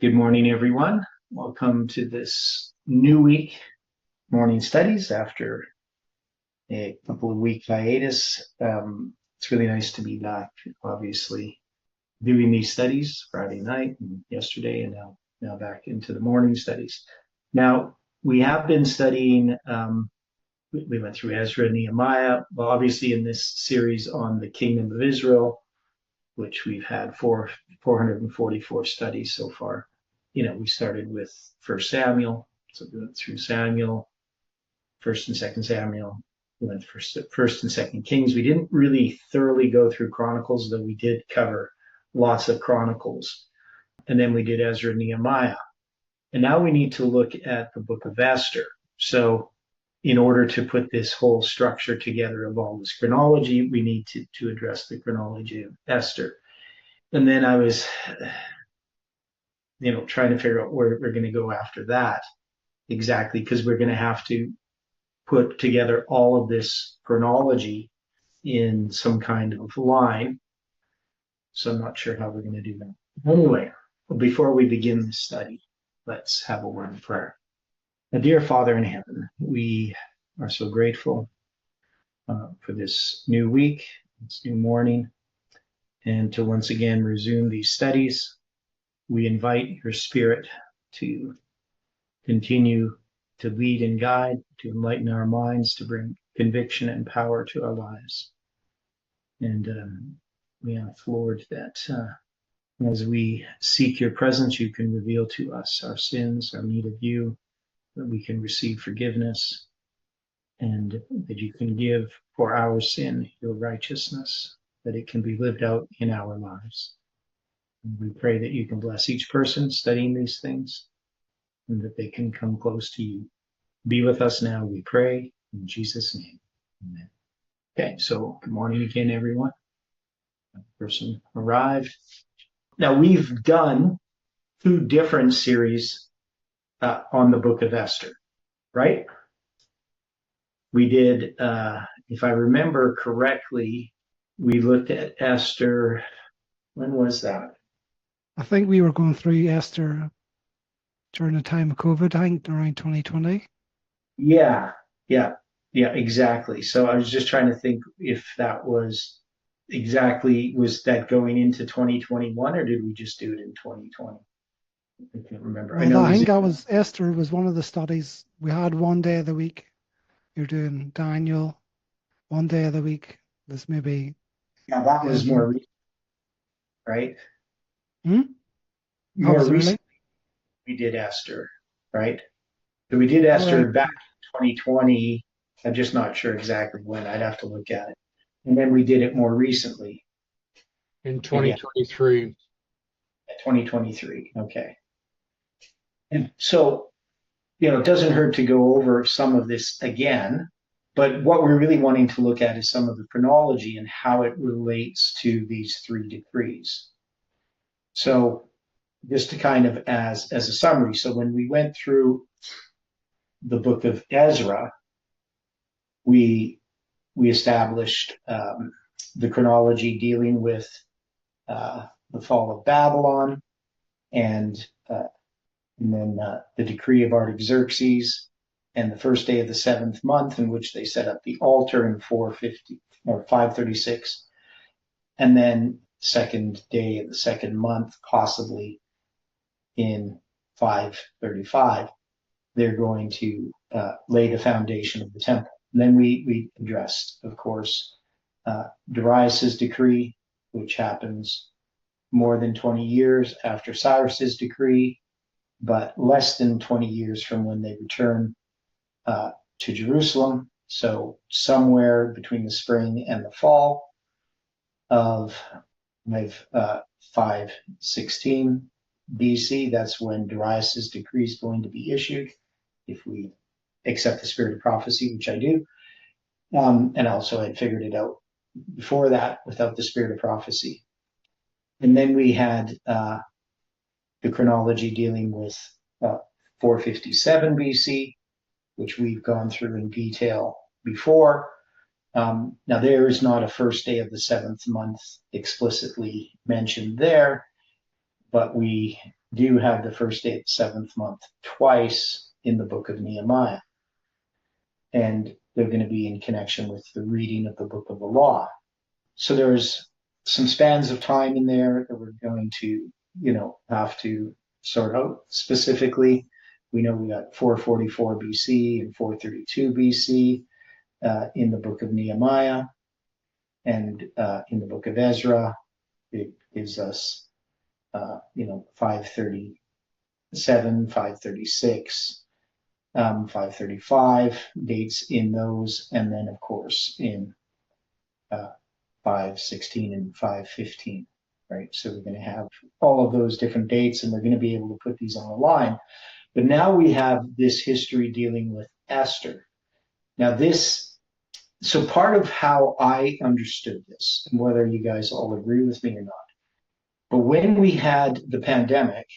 Good morning, everyone. Welcome to this new week morning studies after a couple of week hiatus. It's really nice to be back, obviously, doing these studies Friday night and yesterday, and now back into the morning studies. Now, we have been studying, we went through Ezra and Nehemiah, well, obviously in this series on the Kingdom of Israel, which we've had 444 studies so far. We started with First Samuel, so we went through Samuel, First and Second Samuel. We went First and Second Kings. We didn't really thoroughly go through Chronicles, though we did cover lots of Chronicles. And then we did Ezra and Nehemiah. And now we need to look at the book of Esther. So in order to put this whole structure together of all this chronology, we need to address the chronology of Esther. And then I was trying to figure out where we're going to go after that exactly, because we're going to have to put together all of this chronology in some kind of line. So I'm not sure how we're going to do that. Anyway, before we begin this study, let's have a word of prayer. Dear Father in heaven, we are so grateful for this new week, this new morning, and to once again resume these studies. We invite your Spirit to continue to lead and guide, to enlighten our minds, to bring conviction and power to our lives. And we ask, Lord, that as we seek your presence, you can reveal to us our sins, our need of you, that we can receive forgiveness, and that you can give for our sin your righteousness, that it can be lived out in our lives. And we pray that you can bless each person studying these things and that they can come close to you. Be with us now, we pray, in Jesus' name. Amen. Okay, so good morning again, everyone. Person arrived. Now, we've done two different series on the book of Esther, right? We did, if I remember correctly, we looked at Esther. When was that? I think we were going through Esther during the time of COVID, I think around 2020. Yeah, exactly. So I was just trying to think if that was that going into 2021, or did we just do it in 2020? I can't remember. Well, I think that was Esther was one of the studies. We had one day of the week. You're doing Daniel. One day of the week. This maybe. Yeah, that was more recent, right? More recently, we did Esther, right? So we did Esther back in 2020. I'm just not sure exactly when. I'd have to look at it. And then we did it more recently. In 2023. 2023, okay. And so, it doesn't hurt to go over some of this again, but what we're really wanting to look at is some of the chronology and how it relates to these three decrees. So just to kind of as a summary. So when we went through the book of Ezra, we established the chronology dealing with the fall of Babylon and then the decree of Artaxerxes and the first day of the seventh month in which they set up the altar in 536, and then second day of the second month, possibly in 535, they're going to lay the foundation of the temple. And then we addressed, of course, Darius's decree, which happens more than 20 years after Cyrus's decree, but less than 20 years from when they return to Jerusalem. So somewhere between the spring and the fall of 516 BC, that's when Darius's decree is going to be issued, if we accept the spirit of prophecy, which I do. And also I'd figured it out before that without the spirit of prophecy. And then we had the chronology dealing with 457 BC, which we've gone through in detail before. Now, there is not a first day of the seventh month explicitly mentioned there, but we do have the first day of the seventh month twice in the book of Nehemiah. And they're going to be in connection with the reading of the book of the law. So there's some spans of time in there that we're going to, have to sort out specifically. We know we got 444 BC and 432 BC in the book of Nehemiah, and in the book of Ezra, it gives us, 537, 536, 535 dates in those, and then of course in 516 and 515, right? So we're going to have all of those different dates, and we're going to be able to put these on the line. But now we have this history dealing with Esther. Now so part of how I understood this, and whether you guys all agree with me or not, but when we had the pandemic,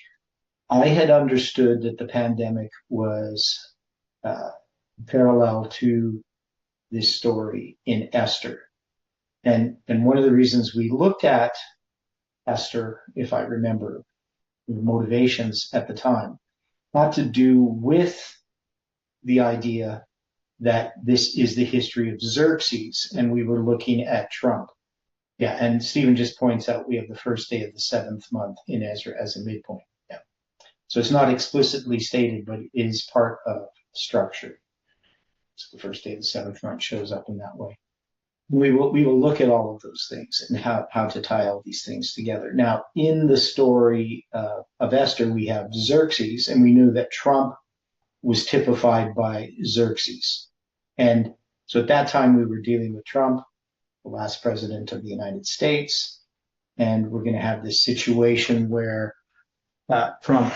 I had understood that the pandemic was parallel to this story in Esther. And one of the reasons we looked at Esther, if I remember, the motivations at the time, had to do with the idea that this is the history of Xerxes, and we were looking at Trump. Yeah, and Stephen just points out we have the first day of the seventh month in Ezra as a midpoint. Yeah. So it's not explicitly stated, but it is part of structure. So the first day of the seventh month shows up in that way. We will look at all of those things and how to tie all these things together. Now, in the story of Esther, we have Xerxes, and we knew that Trump was typified by Xerxes. And so at that time, we were dealing with Trump, the last president of the United States, and we're going to have this situation where Trump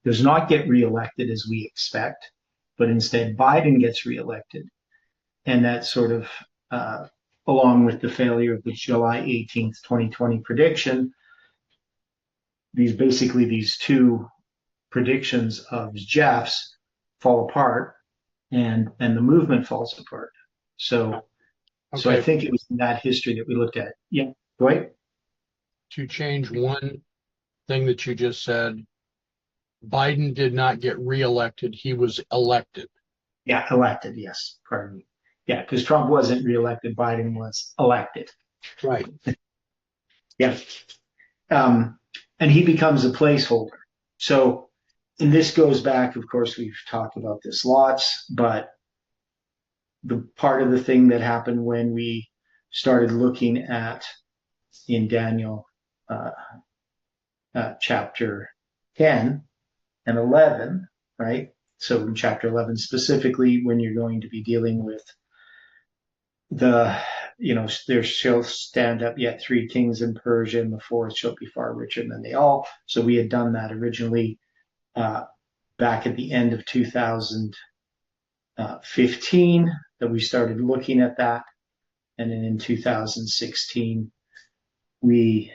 does not get reelected as we expect, but instead Biden gets reelected. And that sort of along with the failure of the July 18th, 2020 prediction, these two predictions of Jeff's fall apart, and the movement falls apart. So I think it was in that history that we looked at. Yeah, Dwight? To change one thing that you just said, Biden did not get reelected. He was elected. Yeah, elected, yes. Pardon me. Yeah, because Trump wasn't reelected, Biden was elected. Right. Yeah. And he becomes a placeholder. So, and this goes back, of course, we've talked about this lots, but the part of the thing that happened when we started looking at in Daniel chapter 10 and 11, right? So in chapter 11 specifically, when you're going to be dealing with there shall stand up yet three kings in Persia, and the fourth shall be far richer than they all. So we had done that originally back at the end of 2015 that we started looking at that. And then in 2016, we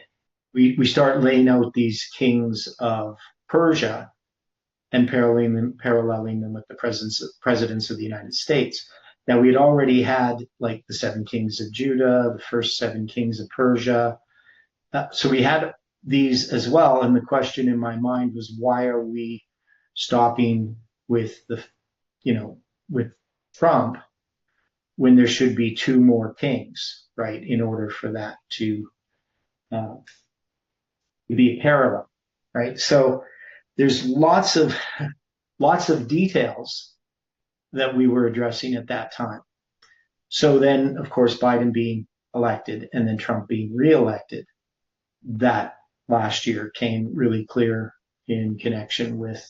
start laying out these kings of Persia and paralleling them with the presidents of the United States. Now, we had already had like the 7 kings of Judah, the first 7 kings of Persia. So we had these as well. And the question in my mind was, why are we stopping with with Trump when there should be 2 more kings, right? In order for that to be parallel, right? So there's lots of details that we were addressing at that time. So then, of course, Biden being elected and then Trump being reelected, that last year came really clear in connection with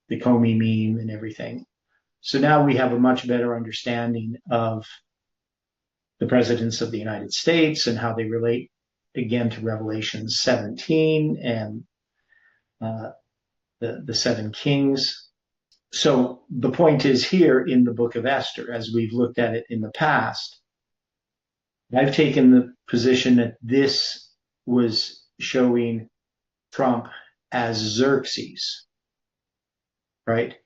the Comey meme and everything. So now we have a much better understanding of the presidents of the United States and how they relate again to Revelation 17 and the 7 kings. So the point is here in the book of Esther, as we've looked at it in the past, I've taken the position that this was showing Trump as Xerxes, right?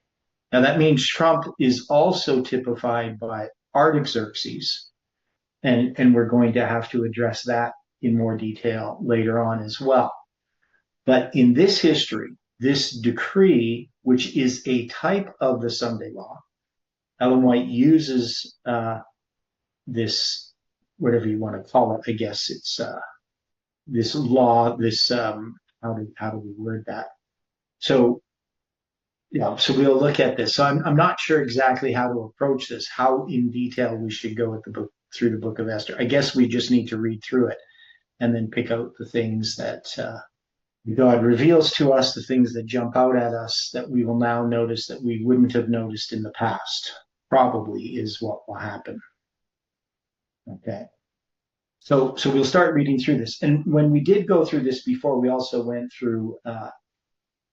Now that means Trump is also typified by Artaxerxes, and we're going to have to address that in more detail later on as well. But in this history, this decree, which is a type of the Sunday law, Ellen White uses this, whatever you want to call it. I guess it's this law, this how do we word that? So yeah, so we'll look at this. So I'm not sure exactly how to approach this, how in detail we should go with the book through the book of Esther. I guess we just need to read through it and then pick out the things that God reveals to us, the things that jump out at us that we will now notice that we wouldn't have noticed in the past. Probably is what will happen. Okay. So we'll start reading through this. And when we did go through this before, we also went through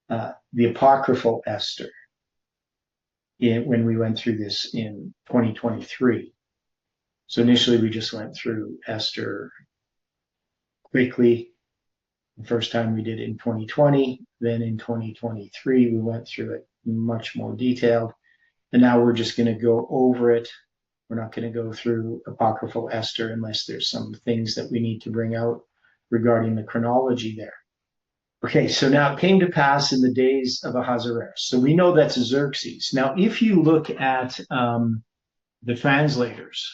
the apocryphal Esther when we went through this in 2023. So initially we just went through Esther quickly. The first time we did it in 2020, then in 2023 we went through it much more detailed. And now we're just going to go over it. We're not going to go through apocryphal Esther unless there's some things that we need to bring out regarding the chronology there. Okay, so now it came to pass in the days of Ahasuerus. So we know that's Xerxes. Now, if you look at the translators,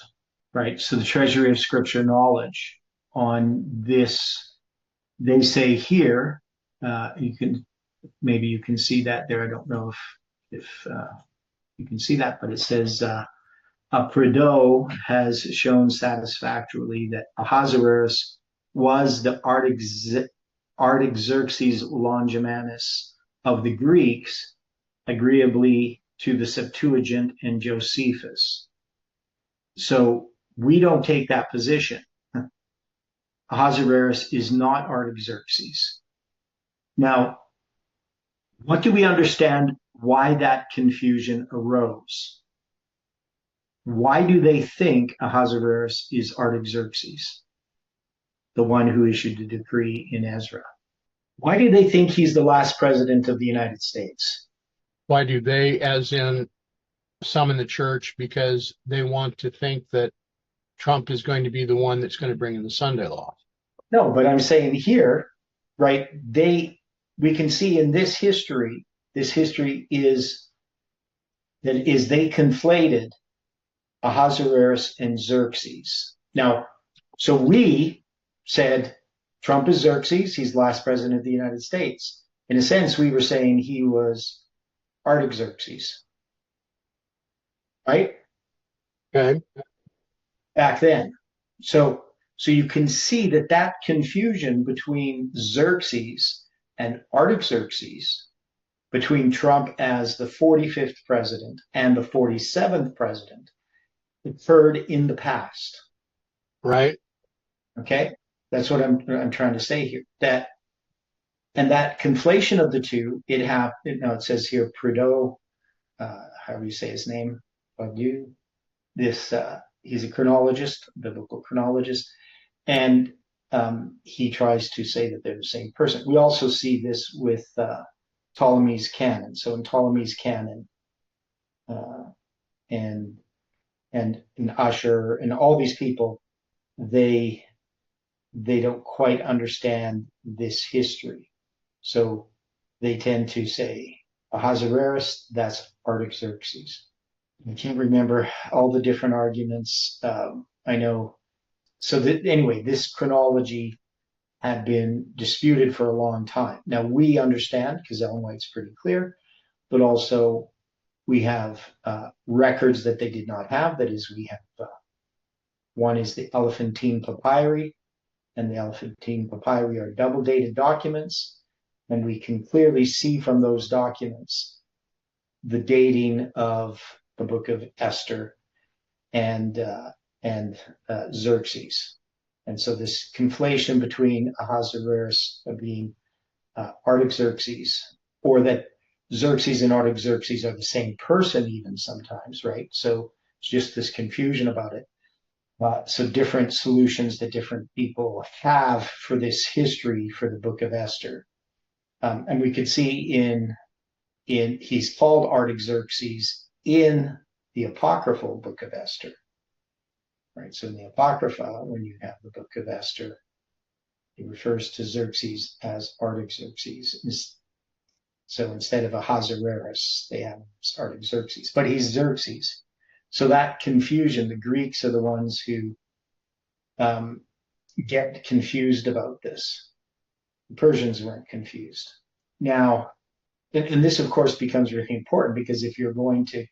right, so the Treasury of Scripture Knowledge on this, they say here, maybe you can see that there. I don't know if you can see that, but it says, Prideaux has shown satisfactorily that Ahasuerus was the Artaxerxes Longimanus of the Greeks, agreeably to the Septuagint and Josephus. So we don't take that position. Ahasuerus is not Artaxerxes. Now, what do we understand why that confusion arose? Why do they think Ahasuerus is Artaxerxes, the one who issued the decree in Ezra? Why do they think he's the last president of the United States? Why do they, as in some in the church, because they want to think that Trump is going to be the one that's going to bring in the Sunday law? No, but I'm saying here, right, we can see in this history is they conflated Ahasuerus and Xerxes. Now, so we said Trump is Xerxes, he's the last president of the United States. In a sense, we were saying he was Artaxerxes, right? Okay. Back then. So you can see that confusion between Xerxes and Artaxerxes, between Trump as the 45th president and the 47th president, occurred in the past. Right. Okay? That's what I'm trying to say here. That conflation of the two, it says here, Prideaux, how do you say his name? Prideaux. He's a chronologist, biblical chronologist, and he tries to say that they're the same person. We also see this with Ptolemy's canon. So in Ptolemy's canon, and Usher and all these people, they don't quite understand this history. So they tend to say Ahasuerus, that's Artaxerxes. I can't remember all the different arguments. I know. So anyway, this chronology had been disputed for a long time. Now we understand because Ellen White's pretty clear, but also we have records that they did not have. That is, we have one is the Elephantine Papyri, and the Elephantine Papyri are double dated documents, and we can clearly see from those documents the dating of the book of Esther and Xerxes. And so this conflation between Ahasuerus being Artaxerxes, or that Xerxes and Artaxerxes are the same person even sometimes, right? So it's just this confusion about it. So different solutions that different people have for this history for the book of Esther. And we could see in he's called Artaxerxes in the apocryphal book of Esther. Right. So in the Apocrypha, when you have the book of Esther, He refers to Xerxes as Artaxerxes. So instead of Ahasuerus, they have Artaxerxes, but he's Xerxes. So that confusion, the Greeks are the ones who get confused about this. The Persians weren't confused. Now, and this, of course, becomes really important because if you're going to,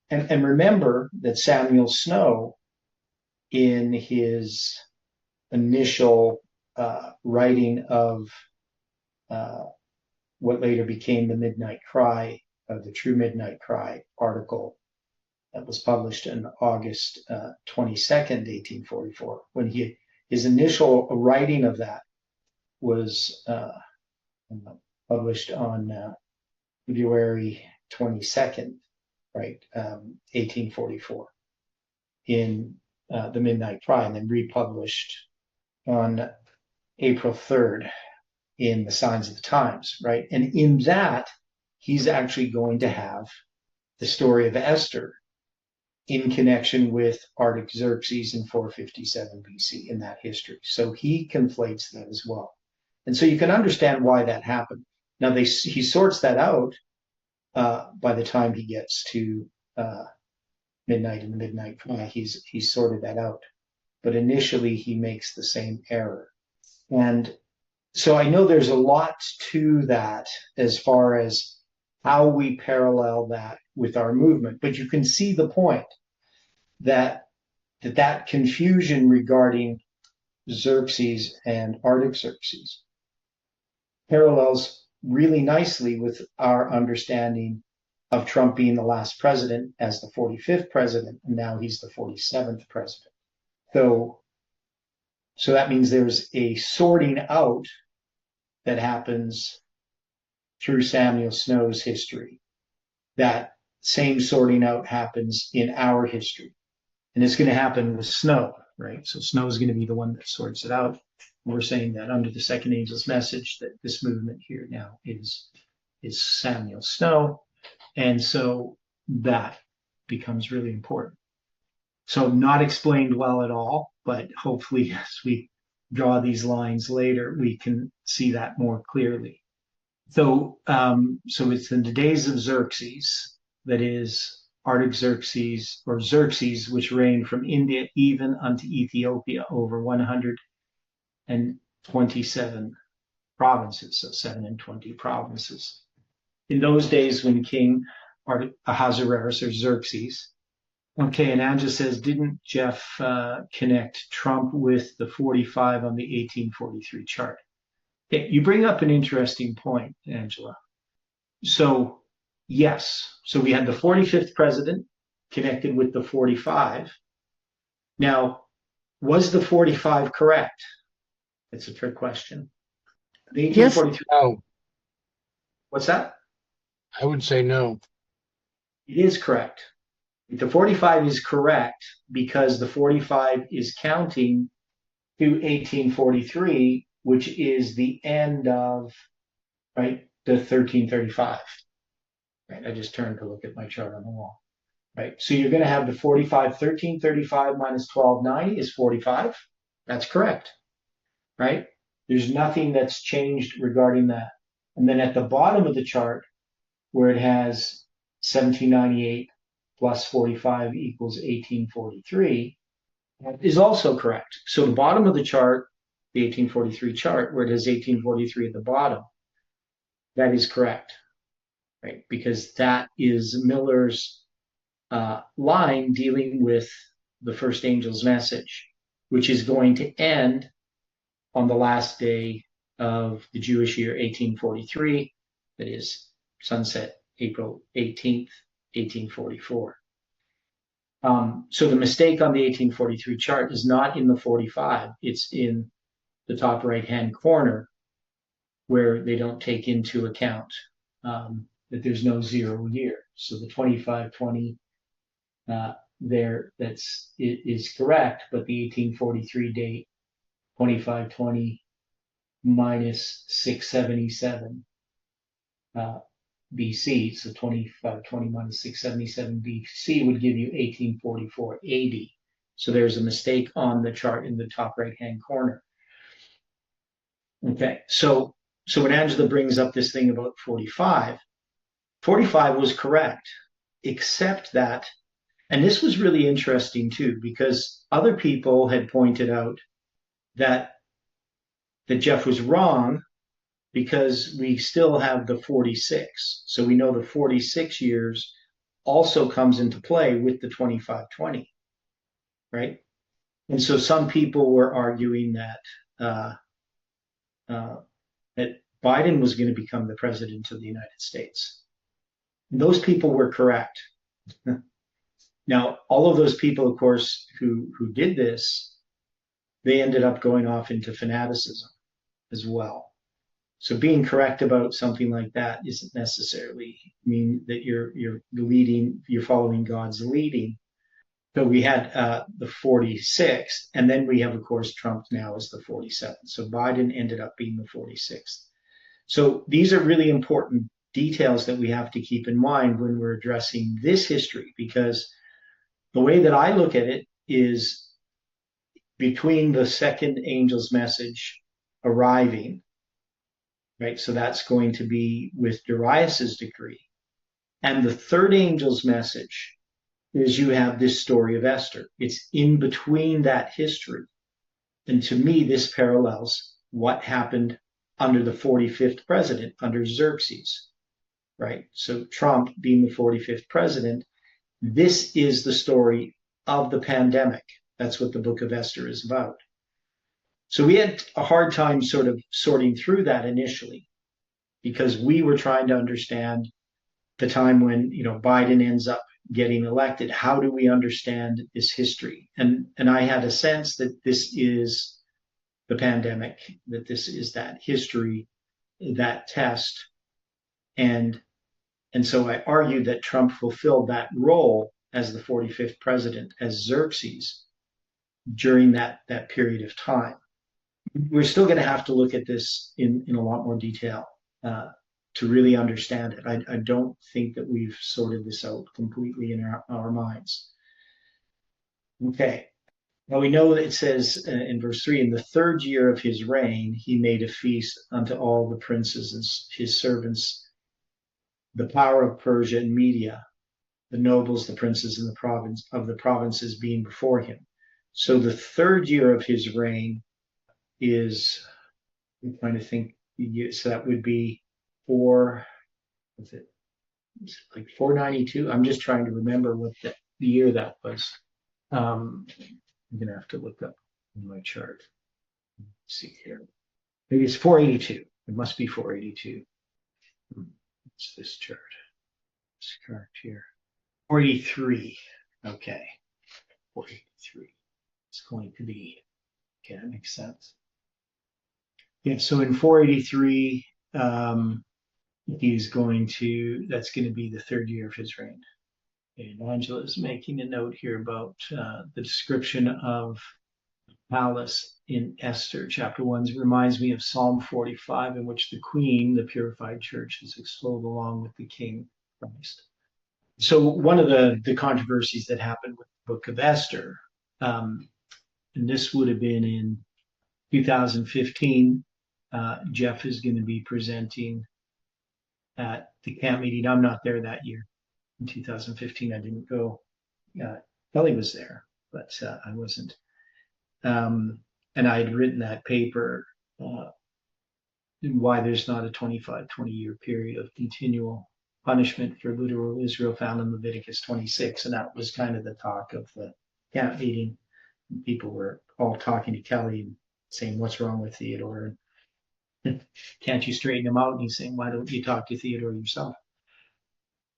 and remember that Samuel Snow, in his initial writing of what later became the Midnight Cry, the True Midnight Cry article that was published on August 22nd, 1844, when his initial writing of that was published on February 22nd, right, 1844, in the Midnight Cry, and then republished on April 3rd in the Signs of the Times, right? And in that, he's actually going to have the story of Esther in connection with Artaxerxes in 457 BC in that history. So he conflates that as well. And so you can understand why that happened. Now he sorts that out by the time he gets to Midnight in the Midnight Cry. He's sorted that out. But initially he makes the same error. And so I know there's a lot to that as far as how we parallel that with our movement, but you can see the point that confusion regarding Xerxes and Artaxerxes parallels really nicely with our understanding of Trump being the last president as the 45th president, and now he's the 47th president. So that means there's a sorting out that happens through Samuel Snow's history. That same sorting out happens in our history. And it's going to happen with Snow, right? So Snow is going to be the one that sorts it out. We're saying that under the second angel's message that this movement here now is Samuel Snow. And so that becomes really important. So not explained well at all, but hopefully as we draw these lines later, we can see that more clearly. So it's in the days of Xerxes, that is Artaxerxes or Xerxes, which reigned from India even unto Ethiopia over 127 provinces, so 7 and 20 provinces. In those days when King Ahasuerus or Xerxes, okay, and Angela says, didn't Jeff connect Trump with the 45 on the 1843 chart? Okay, you bring up an interesting point, Angela. So, yes, so we had the 45th president connected with the 45. Now, was the 45 correct? It's a trick question. The 1843. Yes. No. What's that? I would say no. It is correct. The 45 is correct because the 45 is counting to 1843, which is the end of, right, the 1335. Right, I just turned to look at my chart on the wall. Right, so you're going to have the 45, 1335 minus 1290 is 45. That's correct. Right? There's nothing that's changed regarding that. And then at the bottom of the chart, where it has 1798 plus 45 equals 1843, is also correct. So the bottom of the chart, the 1843 chart, where it has 1843 at the bottom, that is correct, right? Because that is Miller's line dealing with the first angel's message, which is going to end on the last day of the Jewish year 1843, that is sunset April 18th, 1844. So the mistake on the 1843 chart is not in the 45, it's in the top right-hand corner where they don't take into account that there's no 0 year. So the 2520 there is correct, but the 1843 date, 2520 minus 677 BC, so 2520 minus 677 BC would give you 1844 AD. So there's a mistake on the chart in the top right-hand corner. Okay, so when Angela brings up this thing about 45, 45 was correct, except that, and this was really interesting too, because other people had pointed out that Jeff was wrong because we still have the 46. So we know the 46 years also comes into play with the 25-20, right? And so some people were arguing uh, uh, that Biden was going to become the president of the United States. And those people were correct. Now, all of those people, of course, who did this, they ended up going off into fanaticism as well. So being correct about something like that isn't necessarily mean that you're following God's leading. So we had the 46th, and then we have, of course, Trump now as the 47th. So Biden ended up being the 46th. So these are really important details that we have to keep in mind when we're addressing this history, because the way that I look at it is between the second angel's message arriving, right? So that's going to be with Darius's decree. And the third angel's message is you have this story of Esther. It's in between that history. And to me, this parallels what happened under the 45th president, under Xerxes, right? So Trump being the 45th president, this is the story of the pandemic. That's what the book of Esther is about. So we had a hard time sort of sorting through that initially, because we were trying to understand the time when, Biden ends up getting elected. How do we understand this history? And I had a sense that this is the pandemic, that this is that history, that test. And so I argued that Trump fulfilled that role as the 45th president, as Xerxes, during that period of time. We're still going to have to look at this in a lot more detail to really understand it. I don't think that we've sorted this out completely in our minds. Okay. Now we know that it says in verse 3, in the third year of his reign, he made a feast unto all the princes and his servants, the power of Persia and Media, the nobles, the princes, and the provinces being before him. So the third year of his reign is, I'm trying to think, so that would be like 492? I'm just trying to remember what the year that was. I'm going to have to look up in my chart. Let's see here. Maybe it's 482. It must be 482. It's this chart. It's correct here. 483. Okay. 483. It's going to be, okay, that makes sense. Yeah, so in 483, that's going to be the third year of his reign. And Angela is making a note here about the description of palace in Esther. Chapter 1 reminds me of Psalm 45, in which the queen, the purified church, is extolled along with the king, Christ. So one of the controversies that happened with the book of Esther, and this would have been in 2015, Jeff is going to be presenting at the camp meeting. I'm not there that year. In 2015, I didn't go. Kelly was there, but I wasn't. And I had written that paper, why there's not a 20-year period of continual punishment for literal Israel found in Leviticus 26. And that was kind of the talk of the camp meeting. People were all talking to Kelly and saying, what's wrong with Theodore? And can't you straighten him out? And he's saying, why don't you talk to Theodore yourself?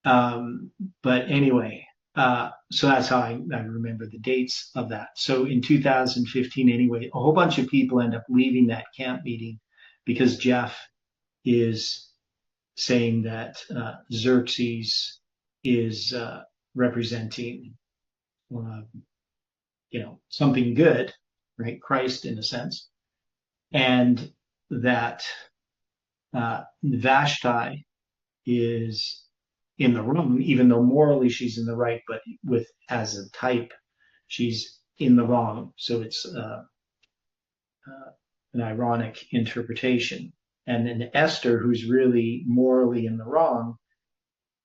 But anyway, so that's how I remember the dates of that. So in 2015, anyway, a whole bunch of people end up leaving that camp meeting because Jeff is saying that Xerxes is representing, something good, right? Christ in a sense, and that Vashti is in the wrong, even though morally she's in the right, but as a type, she's in the wrong. So it's an ironic interpretation. And then Esther, who's really morally in the wrong,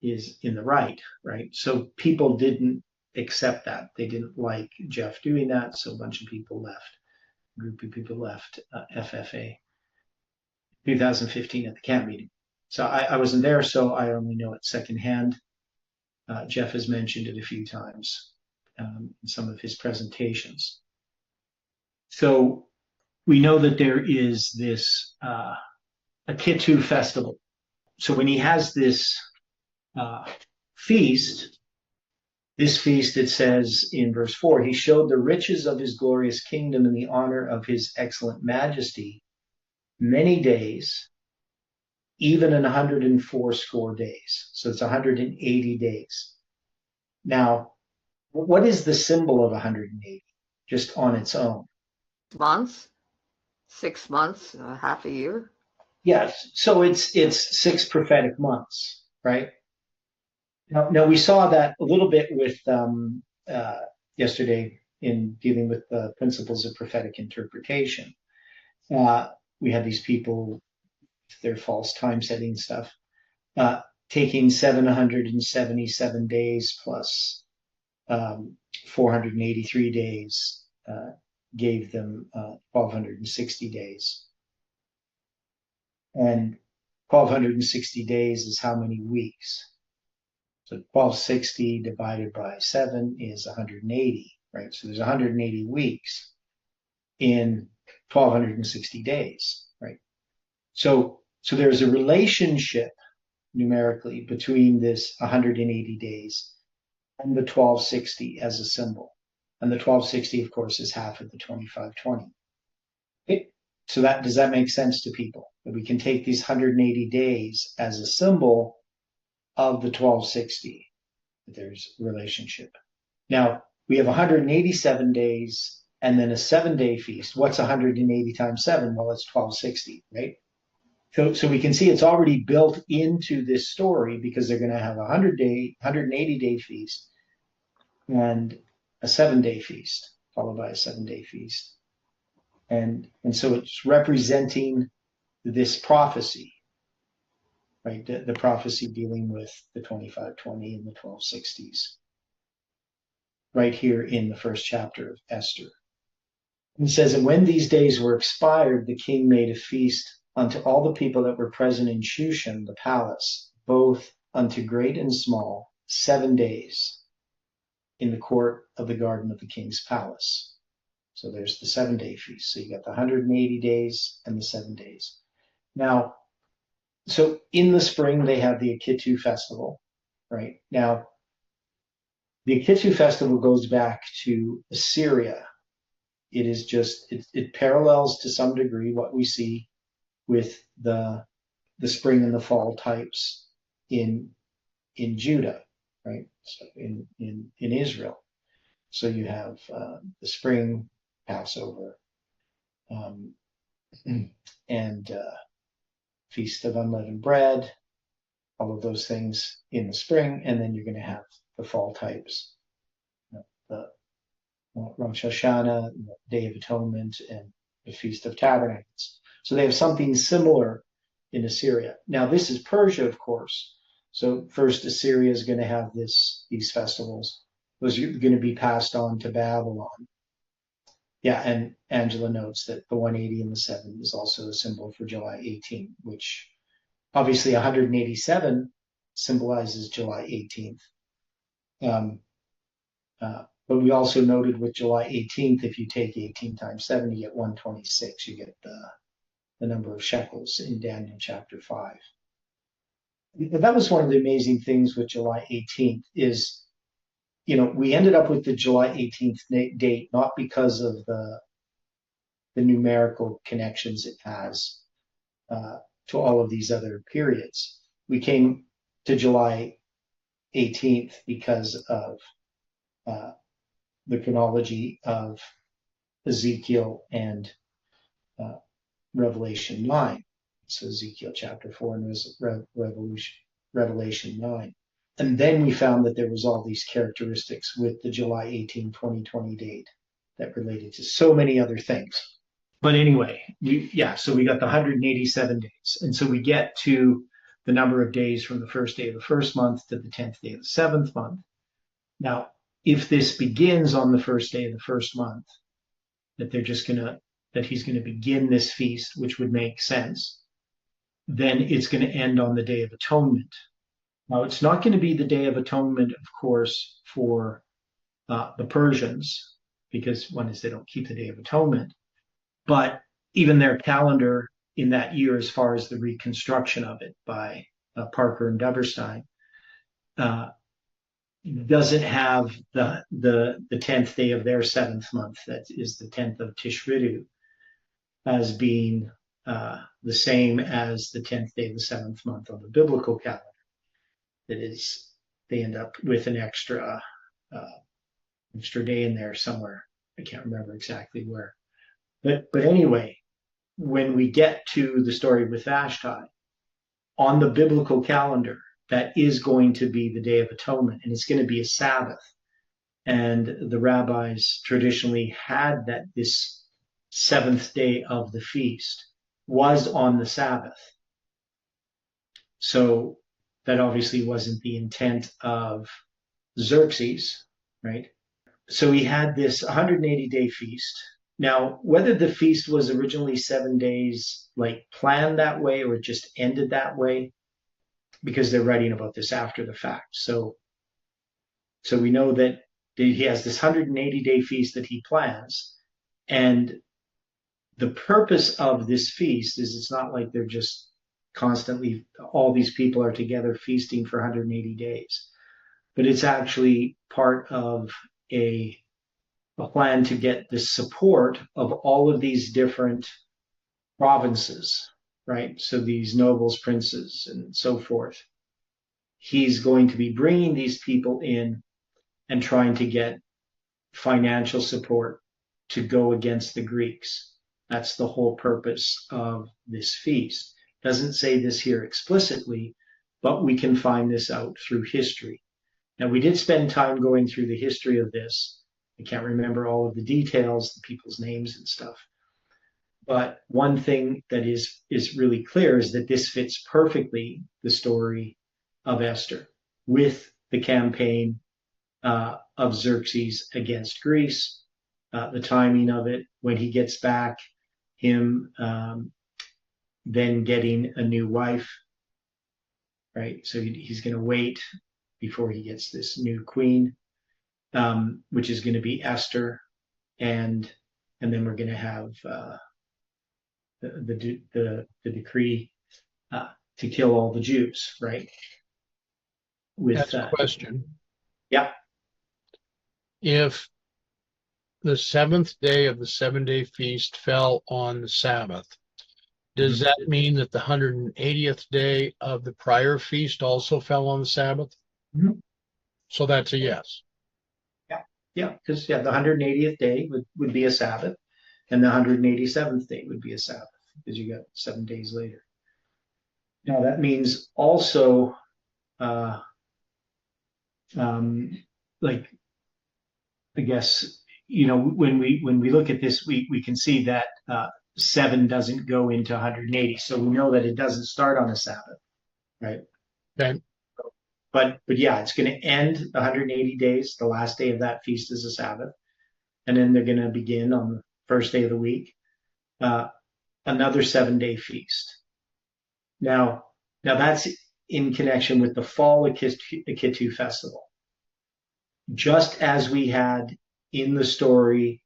is in the right, right? So people didn't accept that. They didn't like Jeff doing that. So a bunch of people left, a group of people left FFA 2015 at the camp meeting. So I wasn't there, so I only know it secondhand. Jeff has mentioned it a few times in some of his presentations. So we know that there is this Akitu festival. So when he has this feast, this feast, it says in verse 4, he showed the riches of his glorious kingdom and the honor of his excellent majesty many days, even in 104 score days. So it's 180 days. Now, what is the symbol of 180 just on its own? Months, 6 months, half a year. Yes. So it's 6 prophetic months, right? Now we saw that a little bit with yesterday in dealing with the principles of prophetic interpretation. We had these people, their false time setting stuff, taking 777 days plus 483 days, gave them 1,260 days. And 1,260 days is how many weeks? So 1,260 divided by 7 is 180, right? So there's 180 weeks in 1,260 days, right? So there's a relationship numerically between this 180 days and the 1,260 as a symbol. And the 1,260, of course, is half of the 2,520. Okay? So does that make sense to people? That we can take these 180 days as a symbol of the 1,260, that there's a relationship. Now, we have 187 days and then a 7-day feast. What's 180 times 7? Well, it's 1,260, right? So we can see it's already built into this story because they're going to have a 180-day feast and a 7-day feast, followed by a 7-day feast. And so it's representing this prophecy, right? The prophecy dealing with the 2,520 and the 1,260s, right here in the first chapter of Esther. It says, and when these days were expired, the king made a feast unto all the people that were present in Shushan, the palace, both unto great and small, 7 days in the court of the garden of the king's palace. So there's the 7-day feast. So you got the 180 days and the 7 days. Now, so in the spring, they have the Akitu festival, right? Now, the Akitu festival goes back to Assyria. It is just, it parallels to some degree what we see with the spring and the fall types in Judah, right? So in Israel. So you have the spring Passover and Feast of Unleavened Bread, all of those things in the spring, and then you're going to have the fall types, the Rosh Hashanah, the Day of Atonement, and the Feast of Tabernacles. So they have something similar in Assyria. Now this is Persia, of course. So first Assyria is going to have these festivals. Those are going to be passed on to Babylon. Yeah, and Angela notes that the 180 and the 7 is also a symbol for July 18, which obviously 187 symbolizes July 18th. But we also noted with July 18th, if you take 18 times 7, you get 126. You get the number of shekels in Daniel chapter 5. That was one of the amazing things with July 18th is, we ended up with the July 18th date, not because of the numerical connections it has to all of these other periods. We came to July 18th because of the chronology of Ezekiel and Revelation 9. So Ezekiel chapter 4 and Revelation 9. And then we found that there was all these characteristics with the July 18, 2020 date that related to so many other things. but anyway, so we got the 187 days. And so we get to the number of days from the first day of the first month to the 10th day of the seventh month. Now, if this begins on the first day of the first month, that he's going to begin this feast, which would make sense, then it's going to end on the Day of Atonement. Now, it's not going to be the Day of Atonement, of course, for the Persians, because one is they don't keep the Day of Atonement, but even their calendar in that year, as far as the reconstruction of it by Parker and Duberstein, doesn't have the 10th day of their seventh month, that is the 10th of Tishridu, as being the same as the 10th day of the seventh month on the biblical calendar. That is, they end up with an extra day in there somewhere. I can't remember exactly where. But anyway, when we get to the story with Vashti, on the biblical calendar, that is going to be the Day of Atonement, and it's going to be a Sabbath. And the rabbis traditionally had that this seventh day of the feast was on the Sabbath. So that obviously wasn't the intent of Xerxes, right? So he had this 180-day feast. Now, whether the feast was originally 7 days, like planned that way, or just ended that way, because they're writing about this after the fact. So we know that he has this 180-day feast that he plans, and the purpose of this feast is it's not like they're just constantly, all these people are together feasting for 180 days, but it's actually part of a plan to get the support of all of these different provinces, right? So these nobles, princes, and so forth. He's going to be bringing these people in and trying to get financial support to go against the Greeks. That's the whole purpose of this feast. Doesn't say this here explicitly, but we can find this out through history. Now, we did spend time going through the history of this. I can't remember all of the details, the people's names and stuff. But one thing that is really clear is that this fits perfectly the story of Esther with the campaign of Xerxes against Greece, the timing of it, when he gets back, him then getting a new wife, right? So he's going to wait before he gets this new queen, which is going to be Esther, and then we're going to have the decree to kill all the Jews, right? That's a question. Yeah. If the seventh day of the 7-day feast fell on the Sabbath, does that mean that the 180th day of the prior feast also fell on the Sabbath? Mm-hmm. So that's a yes. Yeah, because the 180th day would be a Sabbath, and the 187th day would be a Sabbath, because you got 7 days later. Now that means also, like, I guess, when we look at this, we can see that 7 doesn't go into 180, so we know that it doesn't start on a Sabbath, right? Okay. But yeah, it's going to end 180 days. The last day of that feast is a Sabbath. And then they're going to begin on the first day of the week, another 7-day feast. Now that's in connection with the fall Akitu festival. Just as we had in the story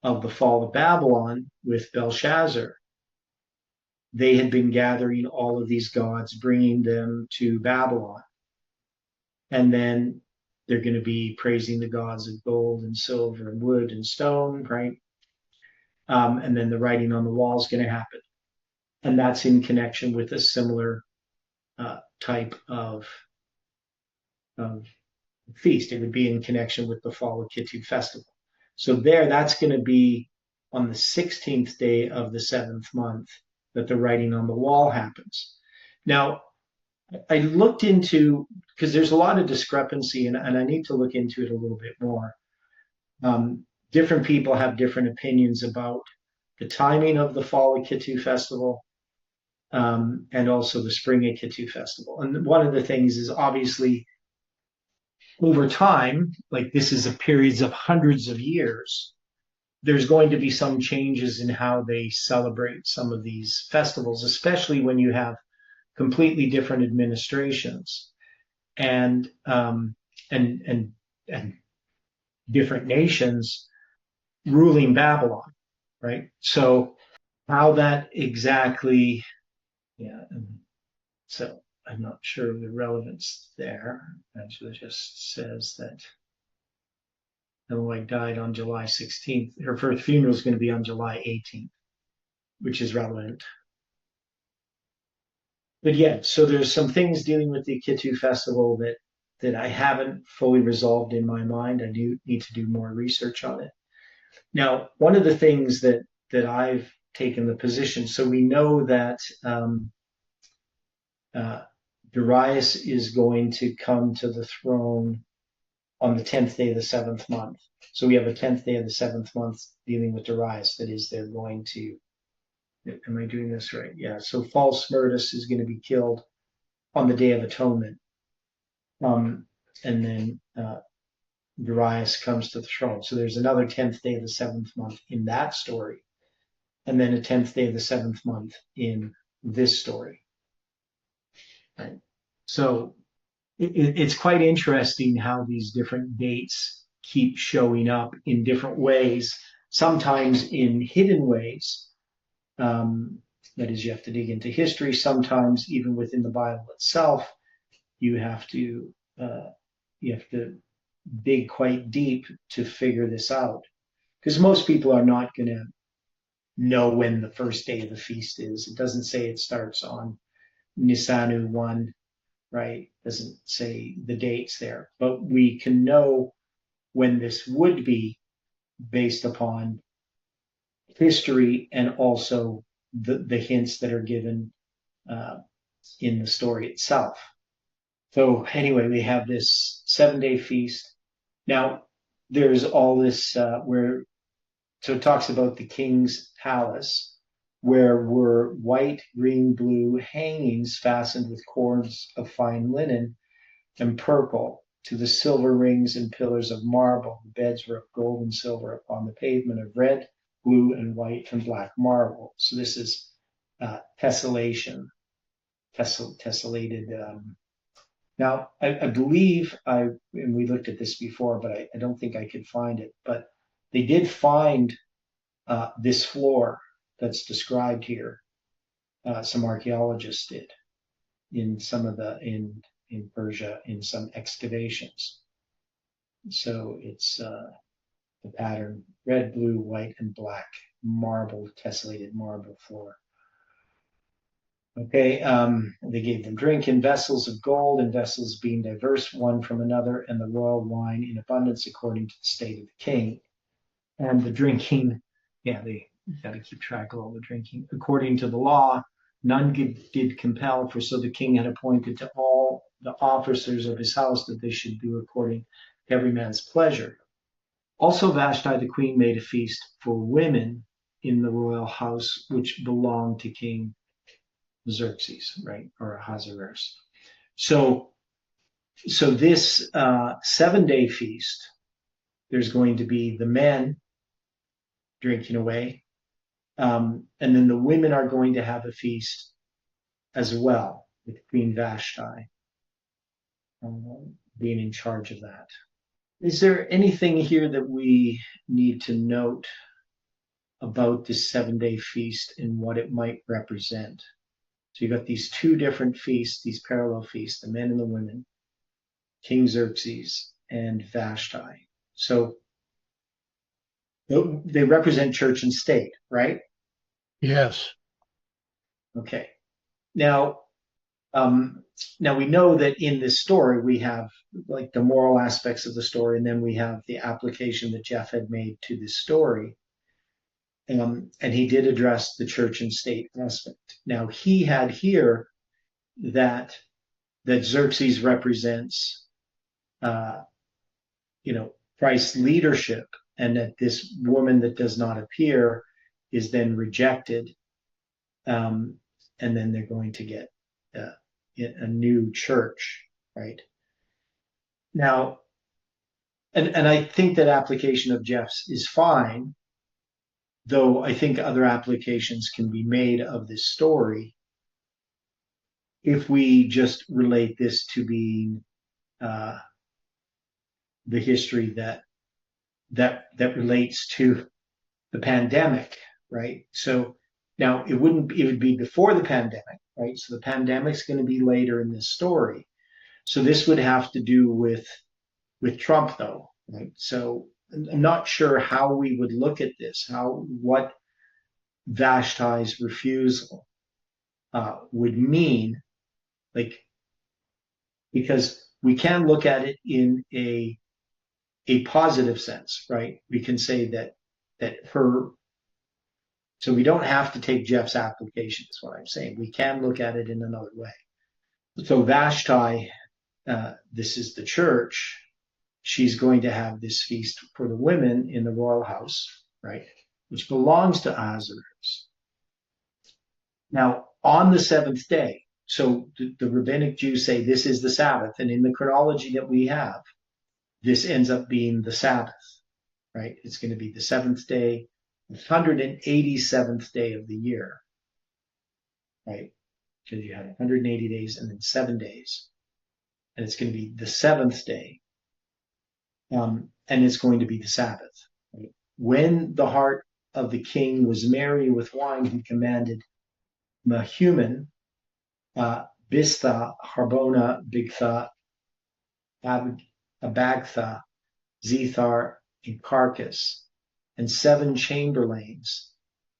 of the fall of Babylon with Belshazzar, they had been gathering all of these gods, bringing them to Babylon. And then they're going to be praising the gods of gold and silver and wood and stone, right? And then the writing on the wall is going to happen. And that's in connection with a similar type of feast. It would be in connection with the fall of Kittu festival. So that's going to be on the 16th day of the 7th month that the writing on the wall happens. Now, I looked into, because there's a lot of discrepancy, and I need to look into it a little bit more. Different people have different opinions about the timing of the Fall of Kittu festival, and also the Spring of Kittu festival. And one of the things is obviously over time, like this is a periods of hundreds of years, there's going to be some changes in how they celebrate some of these festivals, especially when you have completely different administrations and and different nations ruling Babylon, right? So how that exactly, yeah. So I'm not sure of the relevance there. Actually, it just says that Ellen White died on July 16th. Her first funeral is going to be on July 18th, which is relevant. But yeah, so there's some things dealing with the Kittu festival that I haven't fully resolved in my mind. I do need to do more research on it. Now, one of the things that I've taken the position, so we know that Darius is going to come to the throne on the 10th day of the 7th month. So we have a 10th day of the 7th month dealing with Darius. That is, they're going to, am I doing this right? Yeah. So false Smyrtus is going to be killed on the Day of Atonement. And then Darius comes to the throne. So there's another 10th day of the 7th month in that story. And then a 10th day of the 7th month in this story. Right? So it's quite interesting how these different dates keep showing up in different ways, sometimes in hidden ways. That is, you have to dig into history. Sometimes, even within the Bible itself, you have to dig quite deep to figure this out, because most people are not going to know when the first day of the feast is. It doesn't say it starts on Nisanu 1, right? It doesn't say the dates there, but we can know when this would be based upon history and also the hints that are given in the story itself. So anyway, we have this 7-day feast. Now, there's all this so it talks about the king's palace, where were white, green, blue hangings fastened with cords of fine linen and purple to the silver rings and pillars of marble. The beds were of gold and silver upon the pavement of red, blue, and white and black marble. So this is tessellation, tessellated. Now, I believe and we looked at this before, but I don't think I could find it. But they did find this floor that's described here. Some archaeologists did in some of in Persia in some excavations. So it's the pattern: red, blue, white, and black marble, tessellated marble floor. Okay, they gave them drink in vessels of gold, and vessels being diverse one from another, and the royal wine in abundance according to the state of the king. And the drinking, yeah, they got to keep track of all the drinking. According to the law, none did compel, for so the king had appointed to all the officers of his house that they should do according to every man's pleasure. Also Vashti the queen made a feast for women in the royal house, which belonged to King Xerxes, right, or Ahasuerus. So this 7-day feast, there's going to be the men drinking away, and then the women are going to have a feast as well, with Queen Vashti being in charge of that. Is there anything here that we need to note about this 7-day feast and what it might represent? So you got these two different feasts, these parallel feasts, the men and the women, King Xerxes and Vashti. So they represent church and state, right? Yes. Okay. Now we know that in this story we have like the moral aspects of the story, and then we have the application that Jeff had made to this story. And he did address the church and state aspect. Now he had here that Xerxes represents, Christ's leadership, and that this woman that does not appear is then rejected, and then they're going to get a new church, right? Now, and I think that application of Jeff's is fine, though I think other applications can be made of this story if we just relate this to being the history that relates to the pandemic, right? So now it would be before the pandemic, right? So the pandemic's going to be later in this story. So this would have to do with Trump, though, right? So I'm not sure how we would look at this, what Vashti's refusal would mean, like, because we can look at it in a positive sense, right? We can say that her. So we don't have to take Jeff's application, is what I'm saying. We can look at it in another way. So Vashti, this is the church. She's going to have this feast for the women in the royal house, right? Which belongs to Ahasuerus. Now, on the seventh day, so the rabbinic Jews say this is the Sabbath, and in the chronology that we have, this ends up being the Sabbath, right? It's going to be the seventh day, the 187th day of the year, right? Because you have 180 days and then 7 days. And it's going to be the seventh day. And it's going to be the Sabbath. Right? When the heart of the king was merry with wine, he commanded Mehuman, Bistha, Harbona, Bigtha, Abagtha, Zethar, and Carcass, and 7 chamberlains,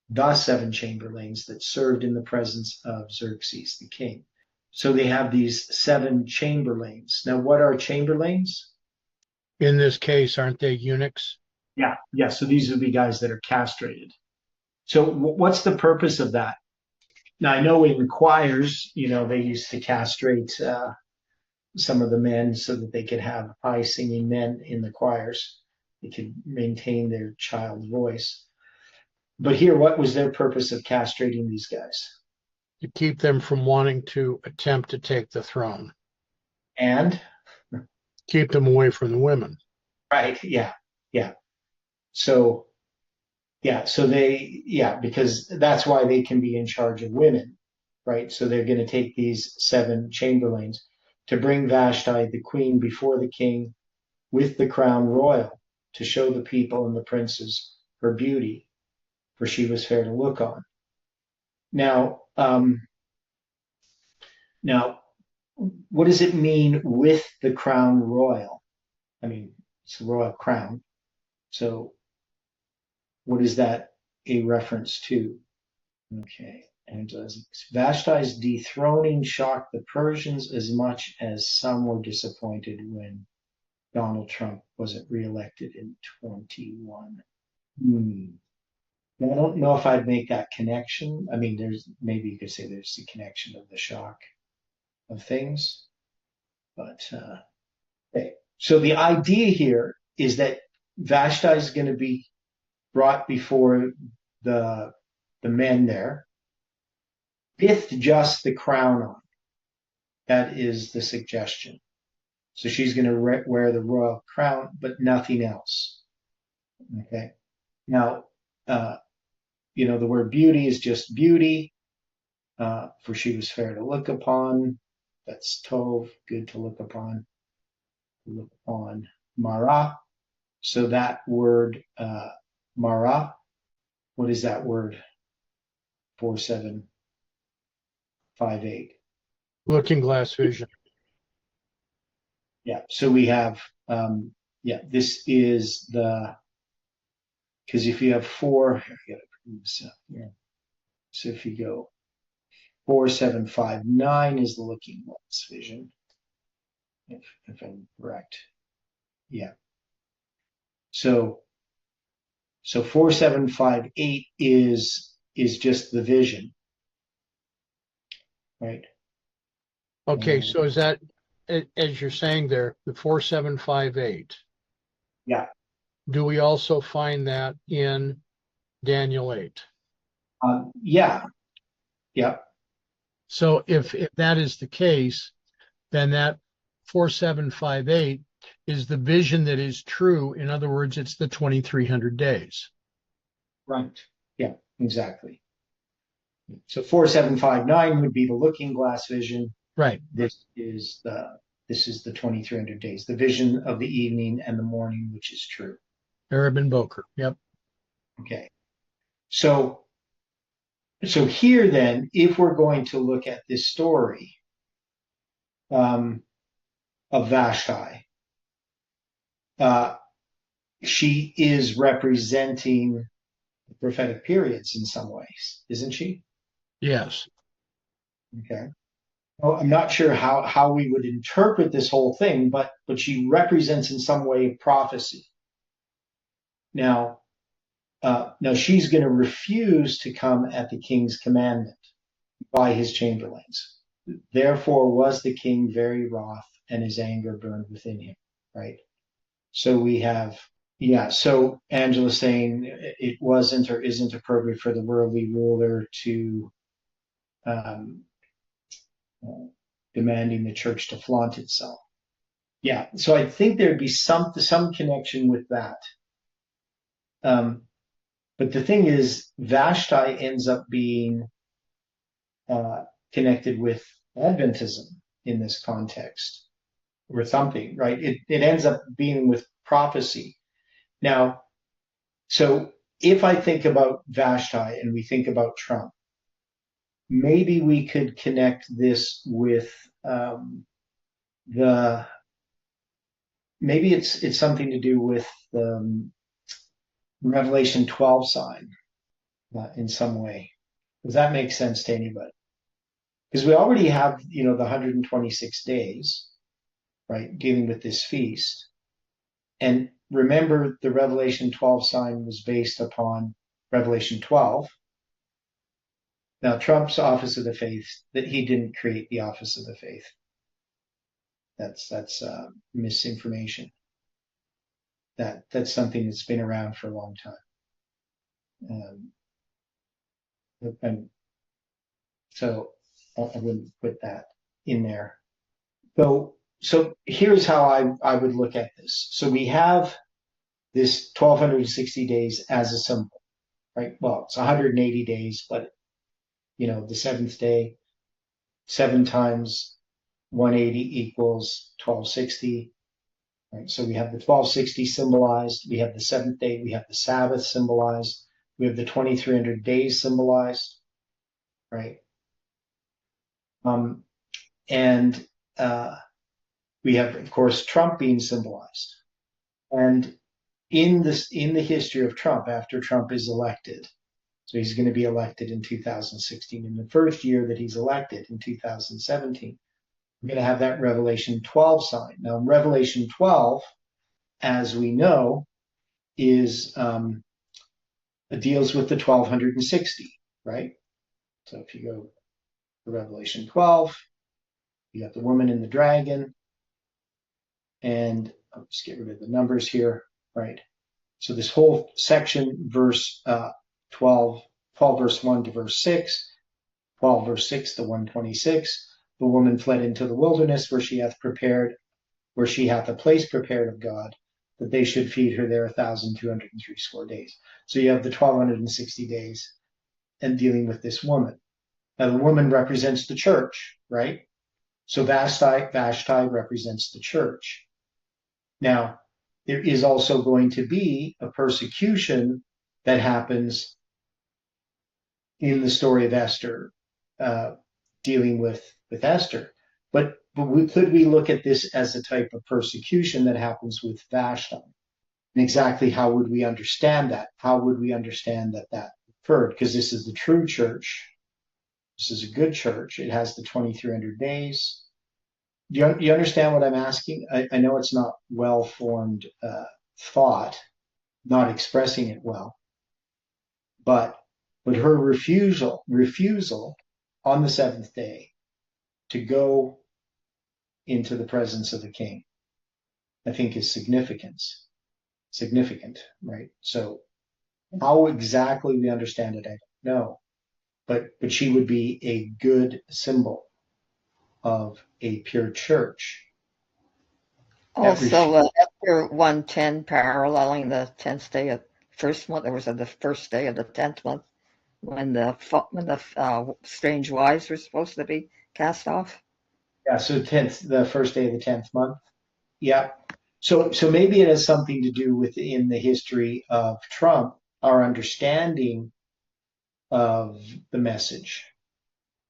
the 7 chamberlains that served in the presence of Xerxes the king. So they have these 7 chamberlains. Now, what are chamberlains? In this case, aren't they eunuchs? Yeah. So these would be guys that are castrated. So what's the purpose of that? Now, I know in choirs, they used to castrate some of the men so that they could have high singing men in the choirs. They could maintain their child's voice. But here, what was their purpose of castrating these guys? To keep them from wanting to attempt to take the throne. And? Keep them away from the women. Right, yeah. So because that's why they can be in charge of women, right? So they're going to take these 7 chamberlains to bring Vashti, the queen, before the king with the crown royal to show the people and the princes her beauty, for she was fair to look on. Now, what does it mean with the crown royal? I mean, it's a royal crown. So what is that a reference to? Okay. And Vashti's dethroning shocked the Persians as much as some were disappointed when Donald Trump wasn't reelected in 21. I don't know if I'd make that connection. I mean, maybe you could say there's the connection of the shock of things. But okay. So the idea here is that Vashti is going to be brought before the men there with just the crown on. That is the suggestion. So she's going to wear the royal crown, but nothing else. Okay. Now, the word beauty is just beauty, for she was fair to look upon. That's tov, good to look upon. Look upon. Mara. So that word, Mara, what is that word? 4758. Looking glass vision. Yeah. So we have, this is because if you have 4, I gotta bring this up here. So if you go 4759 is the looking glass vision, if I'm correct. Yeah. So 4758 is just the vision, right? Okay, so is that, as you're saying there, the 4758? Yeah. Do we also find that in Daniel 8? Yeah. Yep. So if that is the case, then that 4758 is the vision that is true. In other words, it's the 2300 days. Right. Yeah, exactly. So 4759 would be the looking glass vision. Right. This is the 2300 days, the vision of the evening and the morning, which is true. Arab and Boker. Yep. Okay. So here then, if we're going to look at this story of Vashti, she is representing the prophetic periods in some ways, isn't she? Yes. Okay. Well, I'm not sure how we would interpret this whole thing, but she represents in some way prophecy. Now she's going to refuse to come at the king's commandment by his chamberlains. Therefore was the king very wroth, and his anger burned within him. Right. So we have, so Angela saying it wasn't or isn't appropriate for the worldly ruler to demanding the church to flaunt itself. Yeah, so I think there'd be some connection with that. But the thing is, Vashti ends up being connected with Adventism in this context, or something, right? It ends up being with prophecy. Now, so if I think about Vashti and we think about Trump, maybe we could connect this with maybe it's something to do with the Revelation 12 sign in some way. Does that make sense to anybody? Because we already have, the 126 days, right, dealing with this feast. And remember, the Revelation 12 sign was based upon Revelation 12. Now, Trump's office of the faith, that he didn't create the office of the faith. That's misinformation. That's something that's been around for a long time. And so I wouldn't put that in there. So here's how I would look at this. So we have this 1260 days as a symbol, right? Well, it's 180 days, but the seventh day, 7 times 180 equals 1260. Right? So we have the 1260 symbolized. We have the seventh day. We have the Sabbath symbolized. We have the 2300 days symbolized, right? And we have, of course, Trump being symbolized. And in the history of Trump, after Trump is elected, so he's going to be elected in 2016. In the first year that he's elected, in 2017, we're going to have that Revelation 12 sign. Now, Revelation 12, as we know, is deals with the 1260, right? So if you go to Revelation 12, you got the woman and the dragon, and I'll just get rid of the numbers here, right? So this whole section, verse 12 verse 1 to verse 6, 12 verse 6 to 126, the woman fled into the wilderness where she hath a place prepared of God, that they should feed her there 1,203 days. So you have the 1260 days and dealing with this woman. Now the woman represents the church, right? So Vashti represents the church. Now, there is also going to be a persecution that happens in the story of Esther, dealing with Esther. But could we look at this as a type of persecution that happens with Vashti? And exactly how would we understand that? How would we understand that occurred? Because this is the true church. This is a good church. It has the 2300 days. Do you understand what I'm asking? I know it's not well-formed thought, not expressing it well, but her refusal on the seventh day to go into the presence of the king, I think is significant, right? So how exactly we understand it, I don't know. but she would be a good symbol of a pure church. Also, Esther 1:10 paralleling the 10th day of first month. There was the first day of the 10th month when the strange wives were supposed to be cast off. Yeah, so the first day of the 10th month. Yeah. So maybe it has something to do with in the history of Trump, our understanding of the message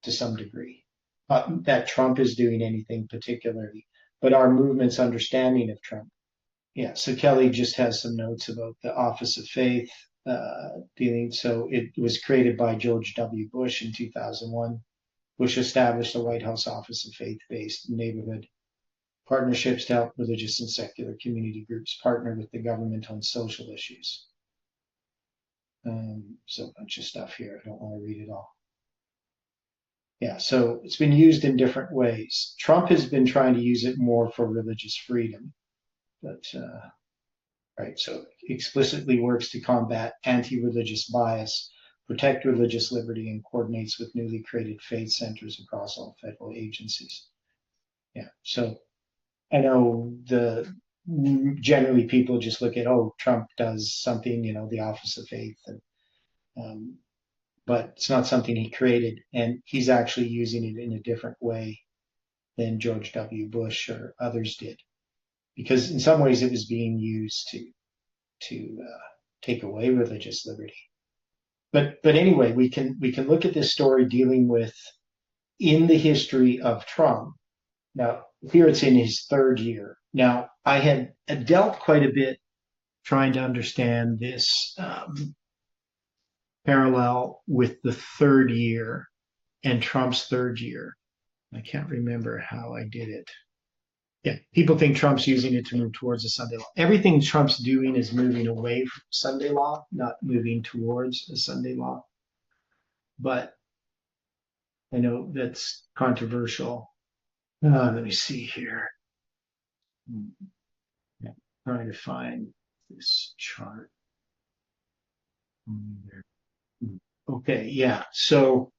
to some degree. Not that Trump is doing anything particularly, but our movement's understanding of Trump. Yeah, so Kelly just has some notes about the Office of Faith dealing. So it was created by George W. Bush in 2001. Bush established the White House Office of Faith-Based Neighborhood Partnerships to help religious and secular community groups partner with the government on social issues. So a bunch of stuff here. I don't want to read it all. Yeah, so it's been used in different ways. Trump has been trying to use it more for religious freedom, but right, so explicitly works to combat anti-religious bias, protect religious liberty, and coordinates with newly created faith centers across all federal agencies. Yeah, so I know generally people just look at, oh, Trump does something, the Office of Faith, but it's not something he created, and he's actually using it in a different way than George W. Bush or others did, because in some ways it was being used to take away religious liberty. But anyway, we can look at this story dealing with in the history of Trump. Now, here it's in his third year. Now, I had dealt quite a bit trying to understand this parallel with the third year and Trump's third year. I can't remember how I did it. Yeah, people think Trump's using it to move towards the Sunday law. Everything Trump's doing is moving away from Sunday law, not moving towards a Sunday law. But I know that's controversial. Let me see here. Yeah, trying to find this chart. Okay, yeah. So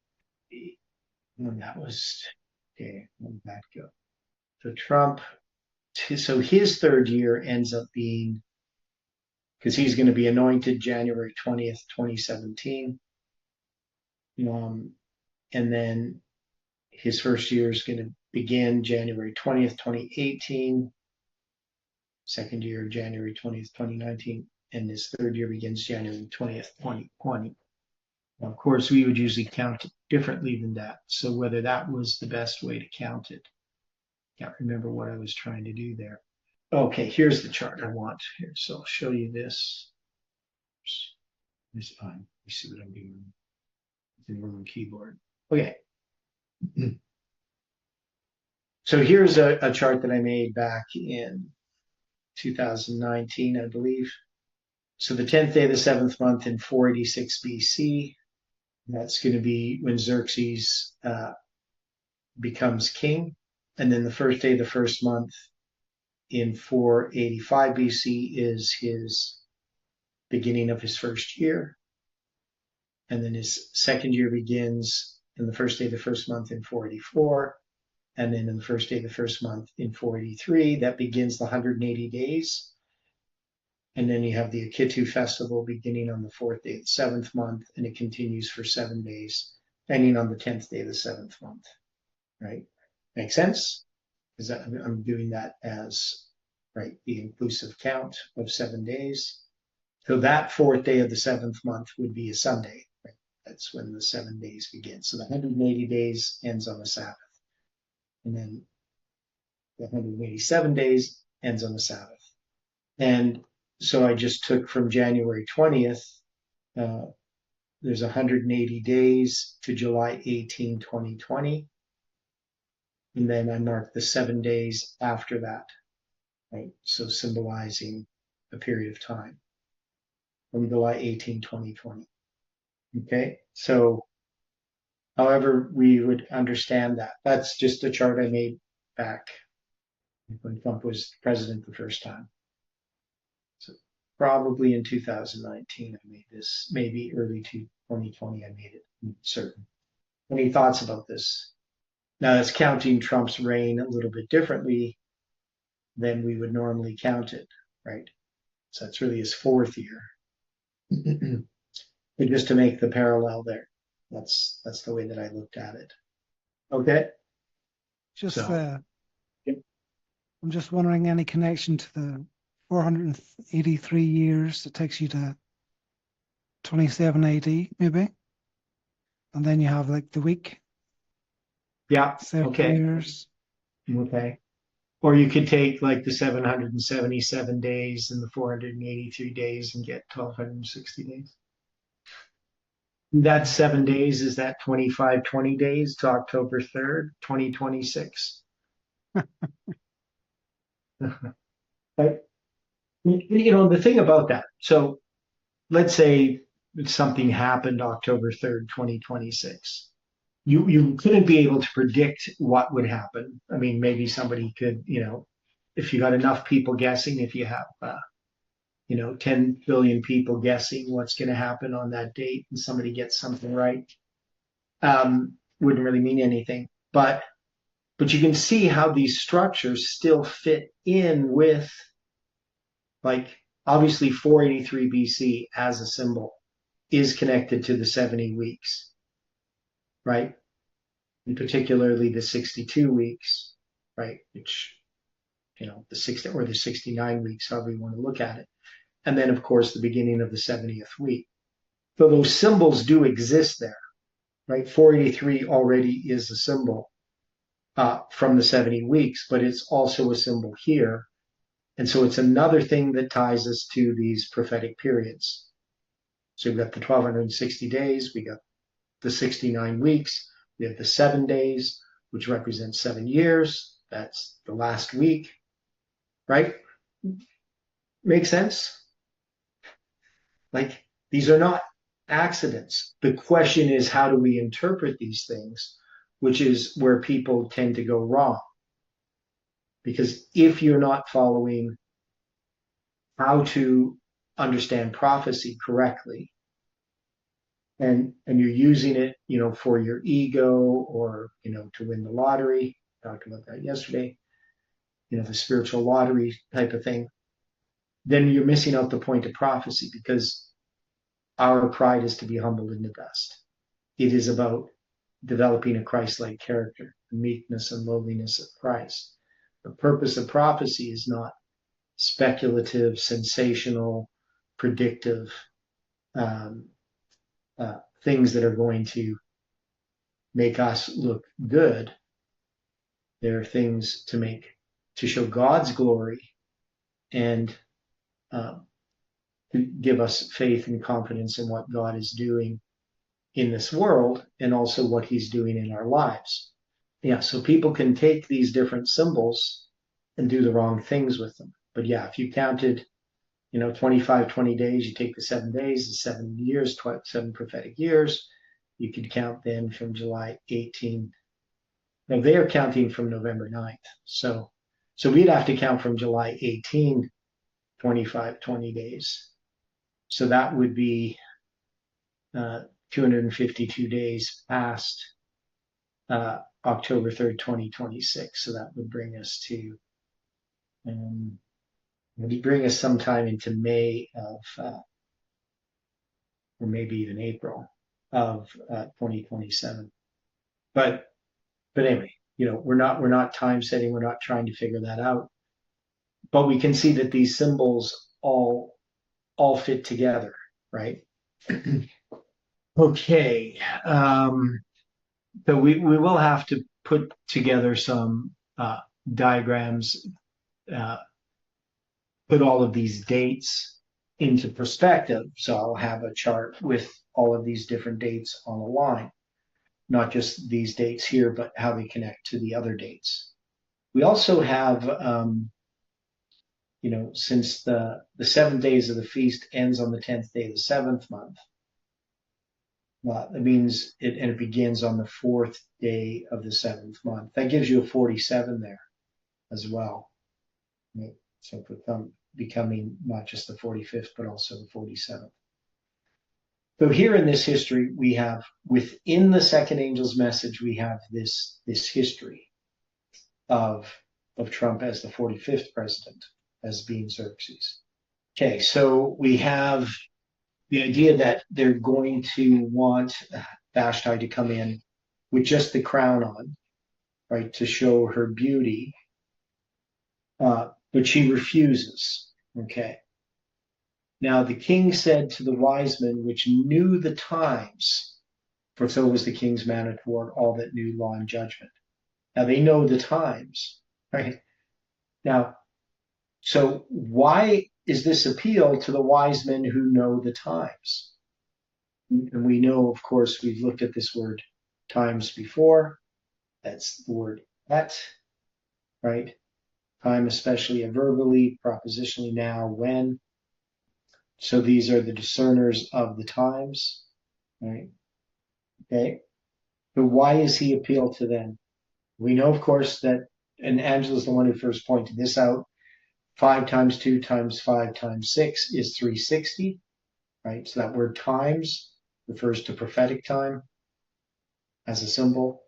that was okay. Let me back up. So Trump. So his third year ends up being, because he's going to be anointed January 20th, 2017. And then his first year is going to begin January 20th, 2018. Second year, January 20th, 2019. And his third year begins January 20th, 2020. Now, of course, we would usually count it differently than that. So whether that was the best way to count it, can't remember what I was trying to do there. Okay, here's the chart I want here. So I'll show you this. This time, you see what I'm doing. It's in the wrong keyboard. Okay. So here's a chart that I made back in 2019, I believe. So the 10th day of the 7th month in 486 BC, that's going to be when Xerxes becomes king. And then the first day of the first month in 485 BC is his beginning of his first year. And then his second year begins in the first day of the first month in 484. And then in the first day of the first month in 483, that begins the 180 days. And then you have the Akitu festival beginning on the 4th day of the 7th month, and it continues for 7 days, ending on the 10th day of the 7th month, right? Make sense? Because I'm doing that as, right, the inclusive count of 7 days. So that 4th day of the 7th month would be a Sunday, right? That's when the 7 days begin. So the 180 days ends on the Sabbath. And then the 187 days ends on the Sabbath. And so I just took from January 20th, there's 180 days to July 18, 2020. And then I marked the 7 days after that, right? So symbolizing a period of time from July 18, 2020. Okay, so however we would understand that. That's just a chart I made back when Trump was president the first time. So probably in 2019, I made this, maybe early 2020. 2020, I made it certain. Any thoughts about this? Now, it's counting Trump's reign a little bit differently than we would normally count it, right? So that's really his 4th year. But just to make the parallel there, that's the way that I looked at it. Okay. Just So, yep. I'm just wondering any connection to the 483 years it takes you to 27 AD, maybe, and then you have like the week. Yeah. 7 Okay. years. Okay. Or you could take like the 777 days and the 483 days and get 1260 days. That's 7 days. Is that 20 days to October 3rd, 2026? Right? The thing about that. So let's say something happened October 3rd, 2026. You couldn't be able to predict what would happen. I mean, maybe somebody could, if you got enough people guessing, if you have, 10 billion people guessing what's going to happen on that date and somebody gets something right, wouldn't really mean anything. But you can see how these structures still fit in with, like, obviously 483 BC as a symbol is connected to the 70 weeks, right? And particularly the 62 weeks, right? Which, the 60 or the 69 weeks, however you want to look at it. And then, of course, the beginning of the 70th week. So those symbols do exist there, right? 483 already is a symbol from the 70 weeks, but it's also a symbol here. And so it's another thing that ties us to these prophetic periods. So we've got the 1260 days, we got the 69 weeks, we have the 7 days, which represents 7 years. That's the last week, right? Make sense? Like, these are not accidents. The question is, how do we interpret these things, which is where people tend to go wrong. Because if you're not following how to understand prophecy correctly, and you're using it, for your ego or, to win the lottery, talked about that yesterday, the spiritual lottery type of thing, then you're missing out the point of prophecy, because our pride is to be humbled in the dust. It is about developing a Christ-like character, the meekness and lowliness of Christ. The purpose of prophecy is not speculative, sensational, predictive things that are going to make us look good. There are things to show God's glory and to give us faith and confidence in what God is doing in this world and also what he's doing in our lives. Yeah, so people can take these different symbols and do the wrong things with them. But yeah, if you counted, 20 days, you take the 7 days, the 7 years, 7 prophetic years, you could count then from July 18. Now they are counting from November 9th. So we'd have to count from July 18, 20 days. So that would be 252 days past October 3rd, 2026. So that would bring us to, sometime into May of, or maybe even April of 2027. But anyway, we're not time setting. We're not trying to figure that out. But we can see that these symbols all fit together, right? Okay. So we will have to put together some diagrams, put all of these dates into perspective. So I'll have a chart with all of these different dates on a line, not just these dates here, but how they connect to the other dates. We also have, since the 7 days of the feast ends on the 10th day of the 7th month, that means it begins on the 4th day of the 7th month. That gives you a 47 there as well. Right? So becoming not just the 45th, but also the 47th. So here in this history, we have within the second angel's message, we have this history of Trump as the 45th president, as being Xerxes. Okay, so we have the idea that they're going to want Vashti to come in with just the crown on, right, to show her beauty, but she refuses. Okay. Now the king said to the wise men, which knew the times, for so was the king's manner toward all that knew law and judgment. Now they know the times, right? Now, so why is this appeal to the wise men who know the times? And we know, of course, we've looked at this word times before. That's the word et, right? Time, especially verbally, propositionally, now, when. So these are the discerners of the times, right? Okay. But why is he appealed to them? We know, of course, that, and Angela's the one who first pointed this out, 5 times 2 times 5 times 6 is 360, right? So that word times refers to prophetic time as a symbol.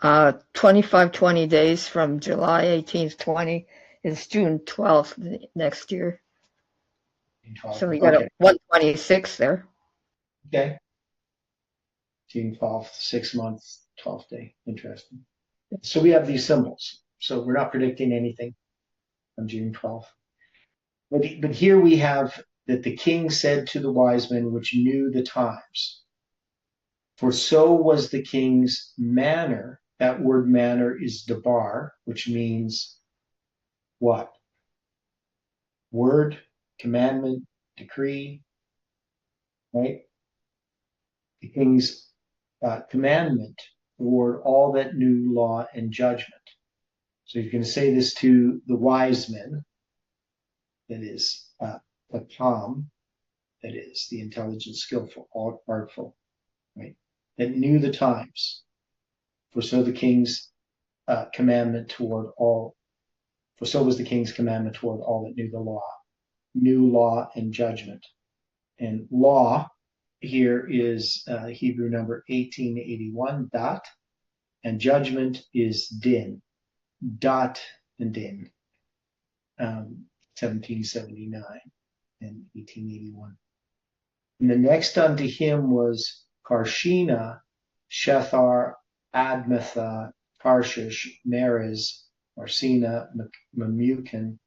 2520 days from July 18th, 20 is June 12th next year. So we got Okay. a 126 there. Okay. June 12th, 6 months, 12th day. Interesting. So we have these symbols. So we're not predicting anything on June 12th. But here we have that the king said to the wise men, which knew the times, for so was the king's manner. That word manner is dabar, which means what? Word, commandment, decree, right? The king's commandment toward all that knew law and judgment. So he's going to say this to the wise men, that is, Patam, that is, the intelligent, skillful, artful, right? That knew the times. For so the king's commandment toward all, for so was the king's commandment toward all that knew law and judgment. And law here is Hebrew number 1881, dot, and judgment is din, dot and din, 1779 and 1881. And the next unto him was Karshina, Shethar, Admatha, Tarshish, Meres, Marsina, Mamukan,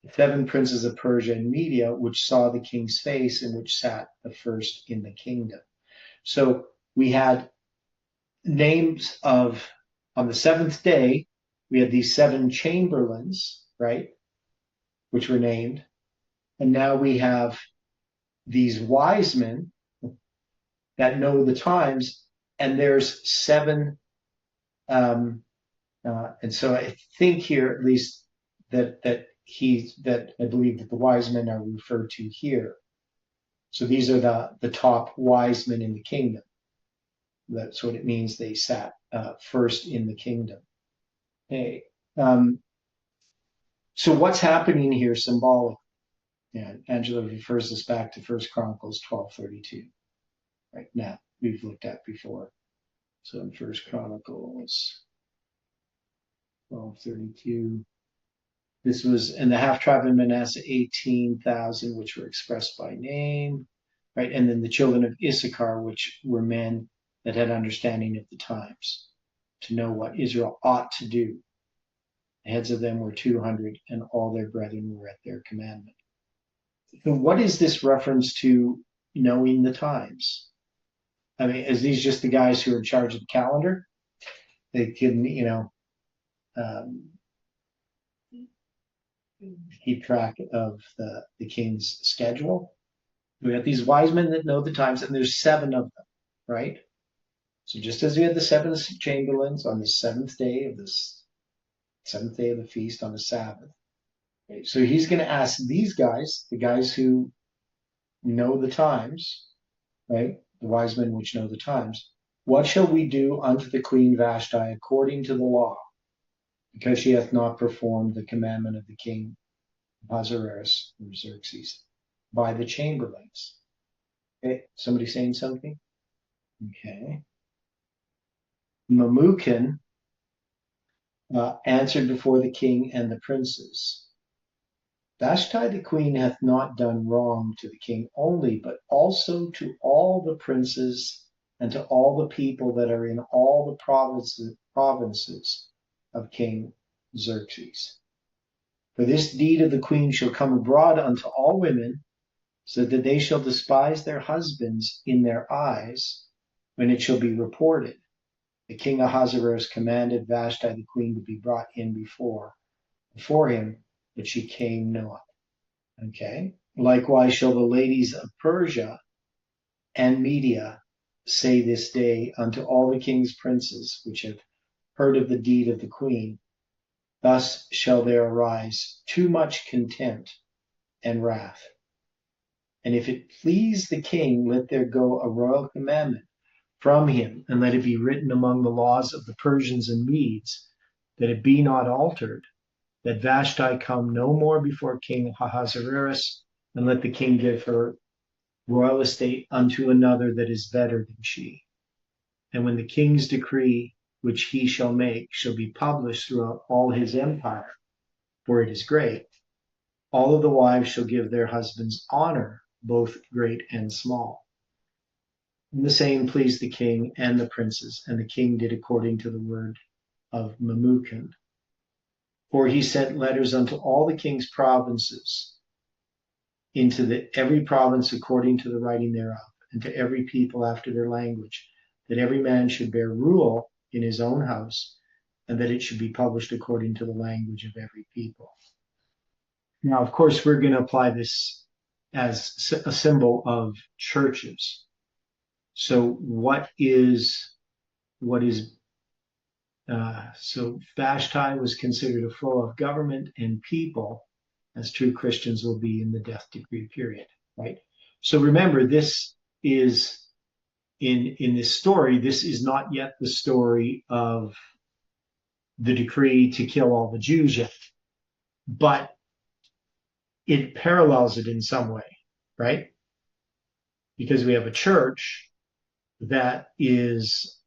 the 7 princes of Persia and Media, which saw the king's face and which sat the first in the kingdom. So we had names of, on the 7th day, we had these 7 chamberlains, right, which were named. And now we have these wise men that know the times, and there's 7. And so I think here, at least, that I believe that the wise men are referred to here. So these are the top wise men in the kingdom. That's what it means. They sat first in the kingdom. Okay. So what's happening here symbolically? Yeah, Angela refers us back to 1 Chronicles 12:32. Right now, we've looked at before. So in 1 Chronicles 12:32, this was in the half tribe of Manasseh, 18,000, which were expressed by name, right? And then the children of Issachar, which were men that had understanding of the times, to know what Israel ought to do. The heads of them were 200, and all their brethren were at their commandment. So what is this reference to knowing the times? I mean, is these just the guys who are in charge of the calendar? They can, keep track of the king's schedule. We have these wise men that know the times, and there's 7 of them, right? So just as we had the 7 chamberlains on the 7th day of the feast on the Sabbath. Okay, so he's going to ask these guys, the guys who know the times, right? The wise men which know the times. What shall we do unto the queen Vashti according to the law? Because she hath not performed the commandment of the king Ahasuerus or Xerxes by the chamberlains. Okay, somebody saying something? Okay. Memucan answered before the king and the princes. Vashti the queen hath not done wrong to the king only, but also to all the princes and to all the people that are in all the provinces of King Xerxes. For this deed of the queen shall come abroad unto all women, so that they shall despise their husbands in their eyes when it shall be reported. The king Ahasuerus commanded Vashti the queen to be brought in before him, but she came not. Okay. Likewise shall the ladies of Persia and Media say this day unto all the king's princes which have heard of the deed of the queen. Thus shall there arise too much contempt and wrath. And if it please the king, let there go a royal commandment from him, and let it be written among the laws of the Persians and Medes, that it be not altered, that Vashti come no more before King Ahasuerus, and let the king give her royal estate unto another that is better than she. And when the king's decree, which he shall make, shall be published throughout all his empire, for it is great, all of the wives shall give their husbands honor, both great and small. And the same pleased the king and the princes, and the king did according to the word of Memucan. For he sent letters unto all the king's provinces, into every province according to the writing thereof, and to every people after their language, that every man should bear rule in his own house, and that it should be published according to the language of every people. Now, of course, we're going to apply this as a symbol of churches. So so Vashti was considered a foe of government and people, as true Christians will be in the death decree period, right? So remember, this is in this story, this is not yet the story of the decree to kill all the Jews yet, but it parallels it in some way, right? Because we have a church that is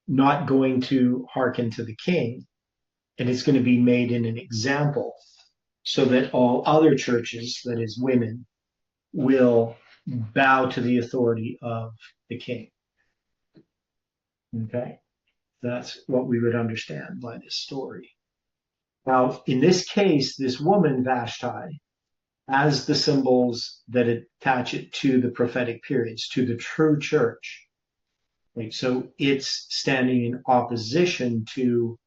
not going to hearken to the king, and it's going to be made in an example so that all other churches, that is women, will bow to the authority of the king. Okay? That's what we would understand by this story. Now, in this case, this woman, Vashti, has the symbols that attach it to the prophetic periods, to the true church. Right? So it's standing in opposition to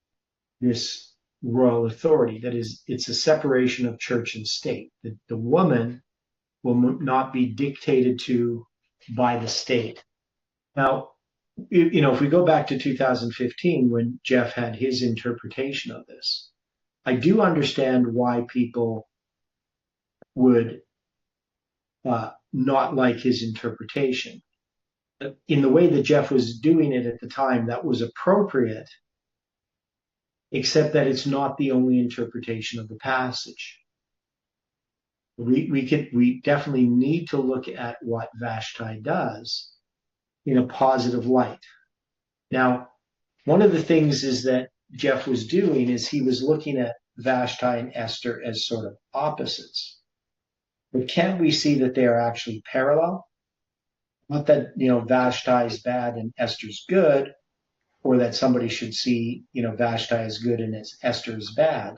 this royal authority. That is, it's a separation of church and state. The woman will not be dictated to by the state. Now, if we go back to 2015 when Jeff had his interpretation of this, I do understand why people would not like his interpretation. In the way that Jeff was doing it at the time, that was appropriate, except that it's not the only interpretation of the passage. We definitely need to look at what Vashti does in a positive light. Now, one of the things is that Jeff was doing is he was looking at Vashti and Esther as sort of opposites. But can't we see that they are actually parallel? Not that, Vashti is bad and Esther's good, or that somebody should see, Vashti is good and Esther is bad,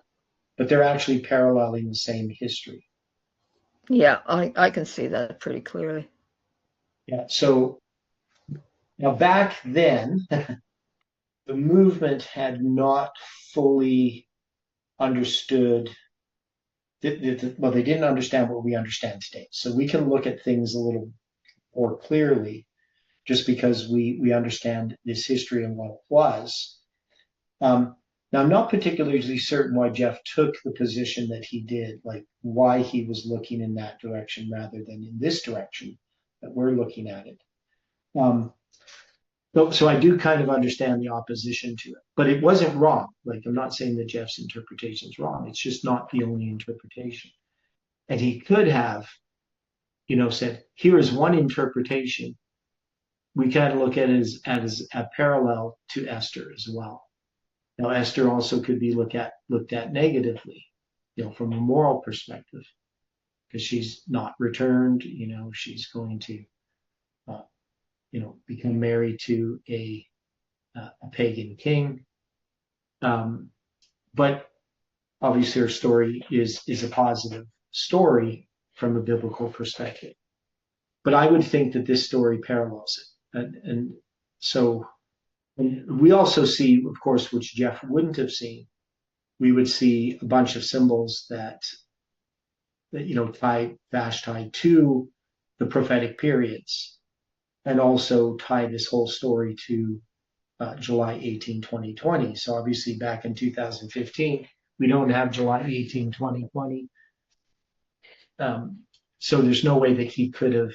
but they're actually paralleling the same history. Yeah, I can see that pretty clearly. Yeah, so now back then, the movement had not fully understood, well, they didn't understand what we understand today. So we can look at things a little more clearly just because we understand this history and what it was. Now, I'm not particularly certain why Jeff took the position that he did, like why he was looking in that direction rather than in this direction that we're looking at it. So I do kind of understand the opposition to it, but it wasn't wrong. Like, I'm not saying that Jeff's interpretation is wrong. It's just not the only interpretation. And he could have said, here is one interpretation. We kind of look at it as a parallel to Esther as well. Now, Esther also could be looked at negatively, from a moral perspective, because she's not returned. She's going to, become married to a pagan king. But obviously, her story is a positive story from a biblical perspective. But I would think that this story parallels it, and so. And we also see, of course, which Jeff wouldn't have seen, we would see a bunch of symbols that tie Vashti to the prophetic periods, and also tie this whole story to July 18, 2020. So obviously back in 2015, we don't have July 18, 2020. So there's no way that he could have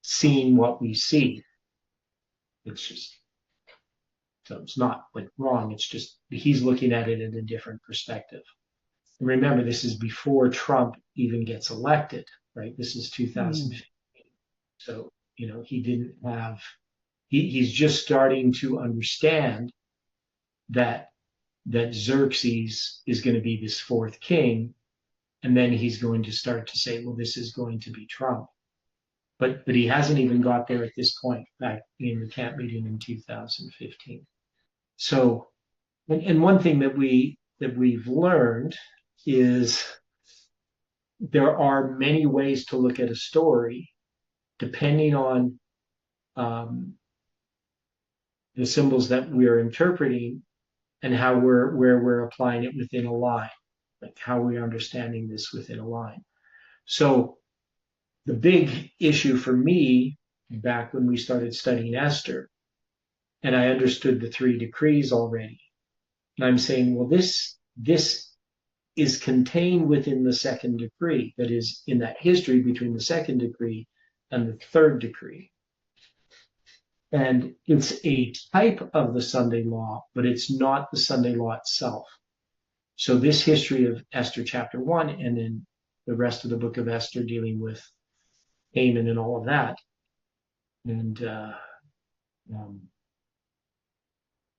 seen what we see. So it's not wrong. It's just he's looking at it in a different perspective. And remember, this is before Trump even gets elected, right? This is 2015. So, he didn't have, he's just starting to understand that Xerxes is going to be this fourth king. And then he's going to start to say, well, this is going to be Trump. But he hasn't even got there at this point back in the camp meeting in 2015. So, and one thing that we've learned is there are many ways to look at a story depending on the symbols that we're interpreting and how where we're applying it within a line, like how we're understanding this within a line. So the big issue for me back when we started studying Esther, and I understood the 3 decrees already, and I'm saying, well, this is contained within the 2nd decree, that is in that history between the 2nd decree and the 3rd decree. And it's a type of the Sunday law, but it's not the Sunday law itself. So this history of Esther chapter 1 and then the rest of the book of Esther dealing with Haman and all of that. And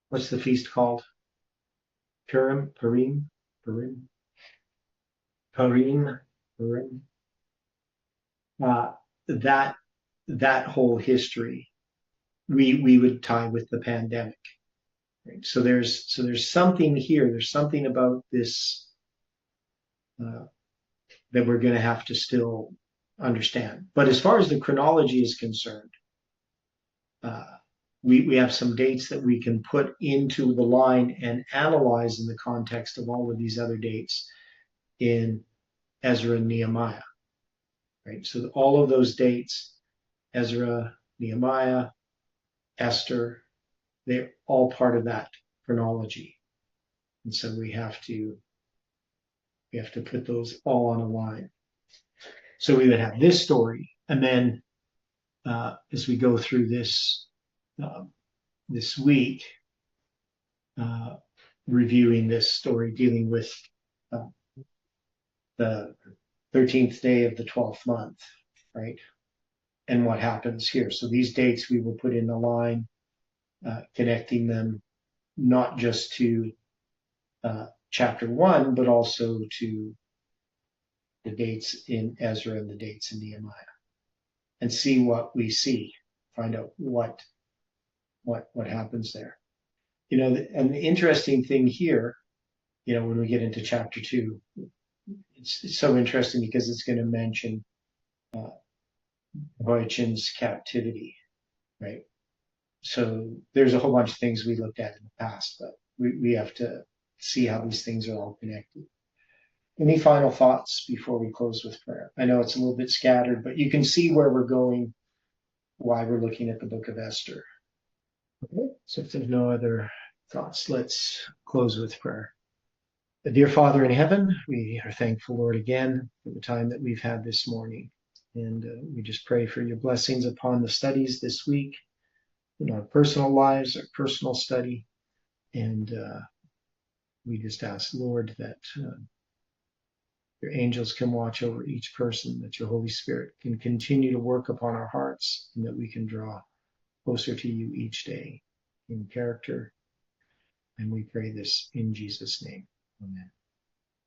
what's the feast called? Purim. That whole history we would tie with the pandemic. Right? So there's something here. There's something about this that we're going to have to still understand. But as far as the chronology is concerned, we have some dates that we can put into the line and analyze in the context of all of these other dates in Ezra and Nehemiah. Right? So all of those dates, Ezra, Nehemiah, Esther, they're all part of that chronology. And so we have to put those all on a line. So we would have this story, and then as we go through this week, reviewing this story, dealing with the 13th day of the 12th month, right? And what happens here. So these dates we will put in the line, connecting them not just to chapter 1, but also to the dates in Ezra and the dates in Nehemiah, and see what we see, find out what happens there. And the interesting thing here, when we get into chapter 2, it's so interesting because it's going to mention Jehoiachin's captivity, right? So there's a whole bunch of things we looked at in the past, but we have to see how these things are all connected. Any final thoughts before we close with prayer? I know it's a little bit scattered, but you can see where we're going, why we're looking at the book of Esther. Okay, so if there's no other thoughts, let's close with prayer. Dear Father in heaven, we are thankful, Lord, again for the time that we've had this morning. And we just pray for your blessings upon the studies this week, in our personal lives, our personal study. And we just ask, Lord, that your angels can watch over each person, that your Holy Spirit can continue to work upon our hearts, and that we can draw closer to you each day in character. And we pray this in Jesus' name. Amen.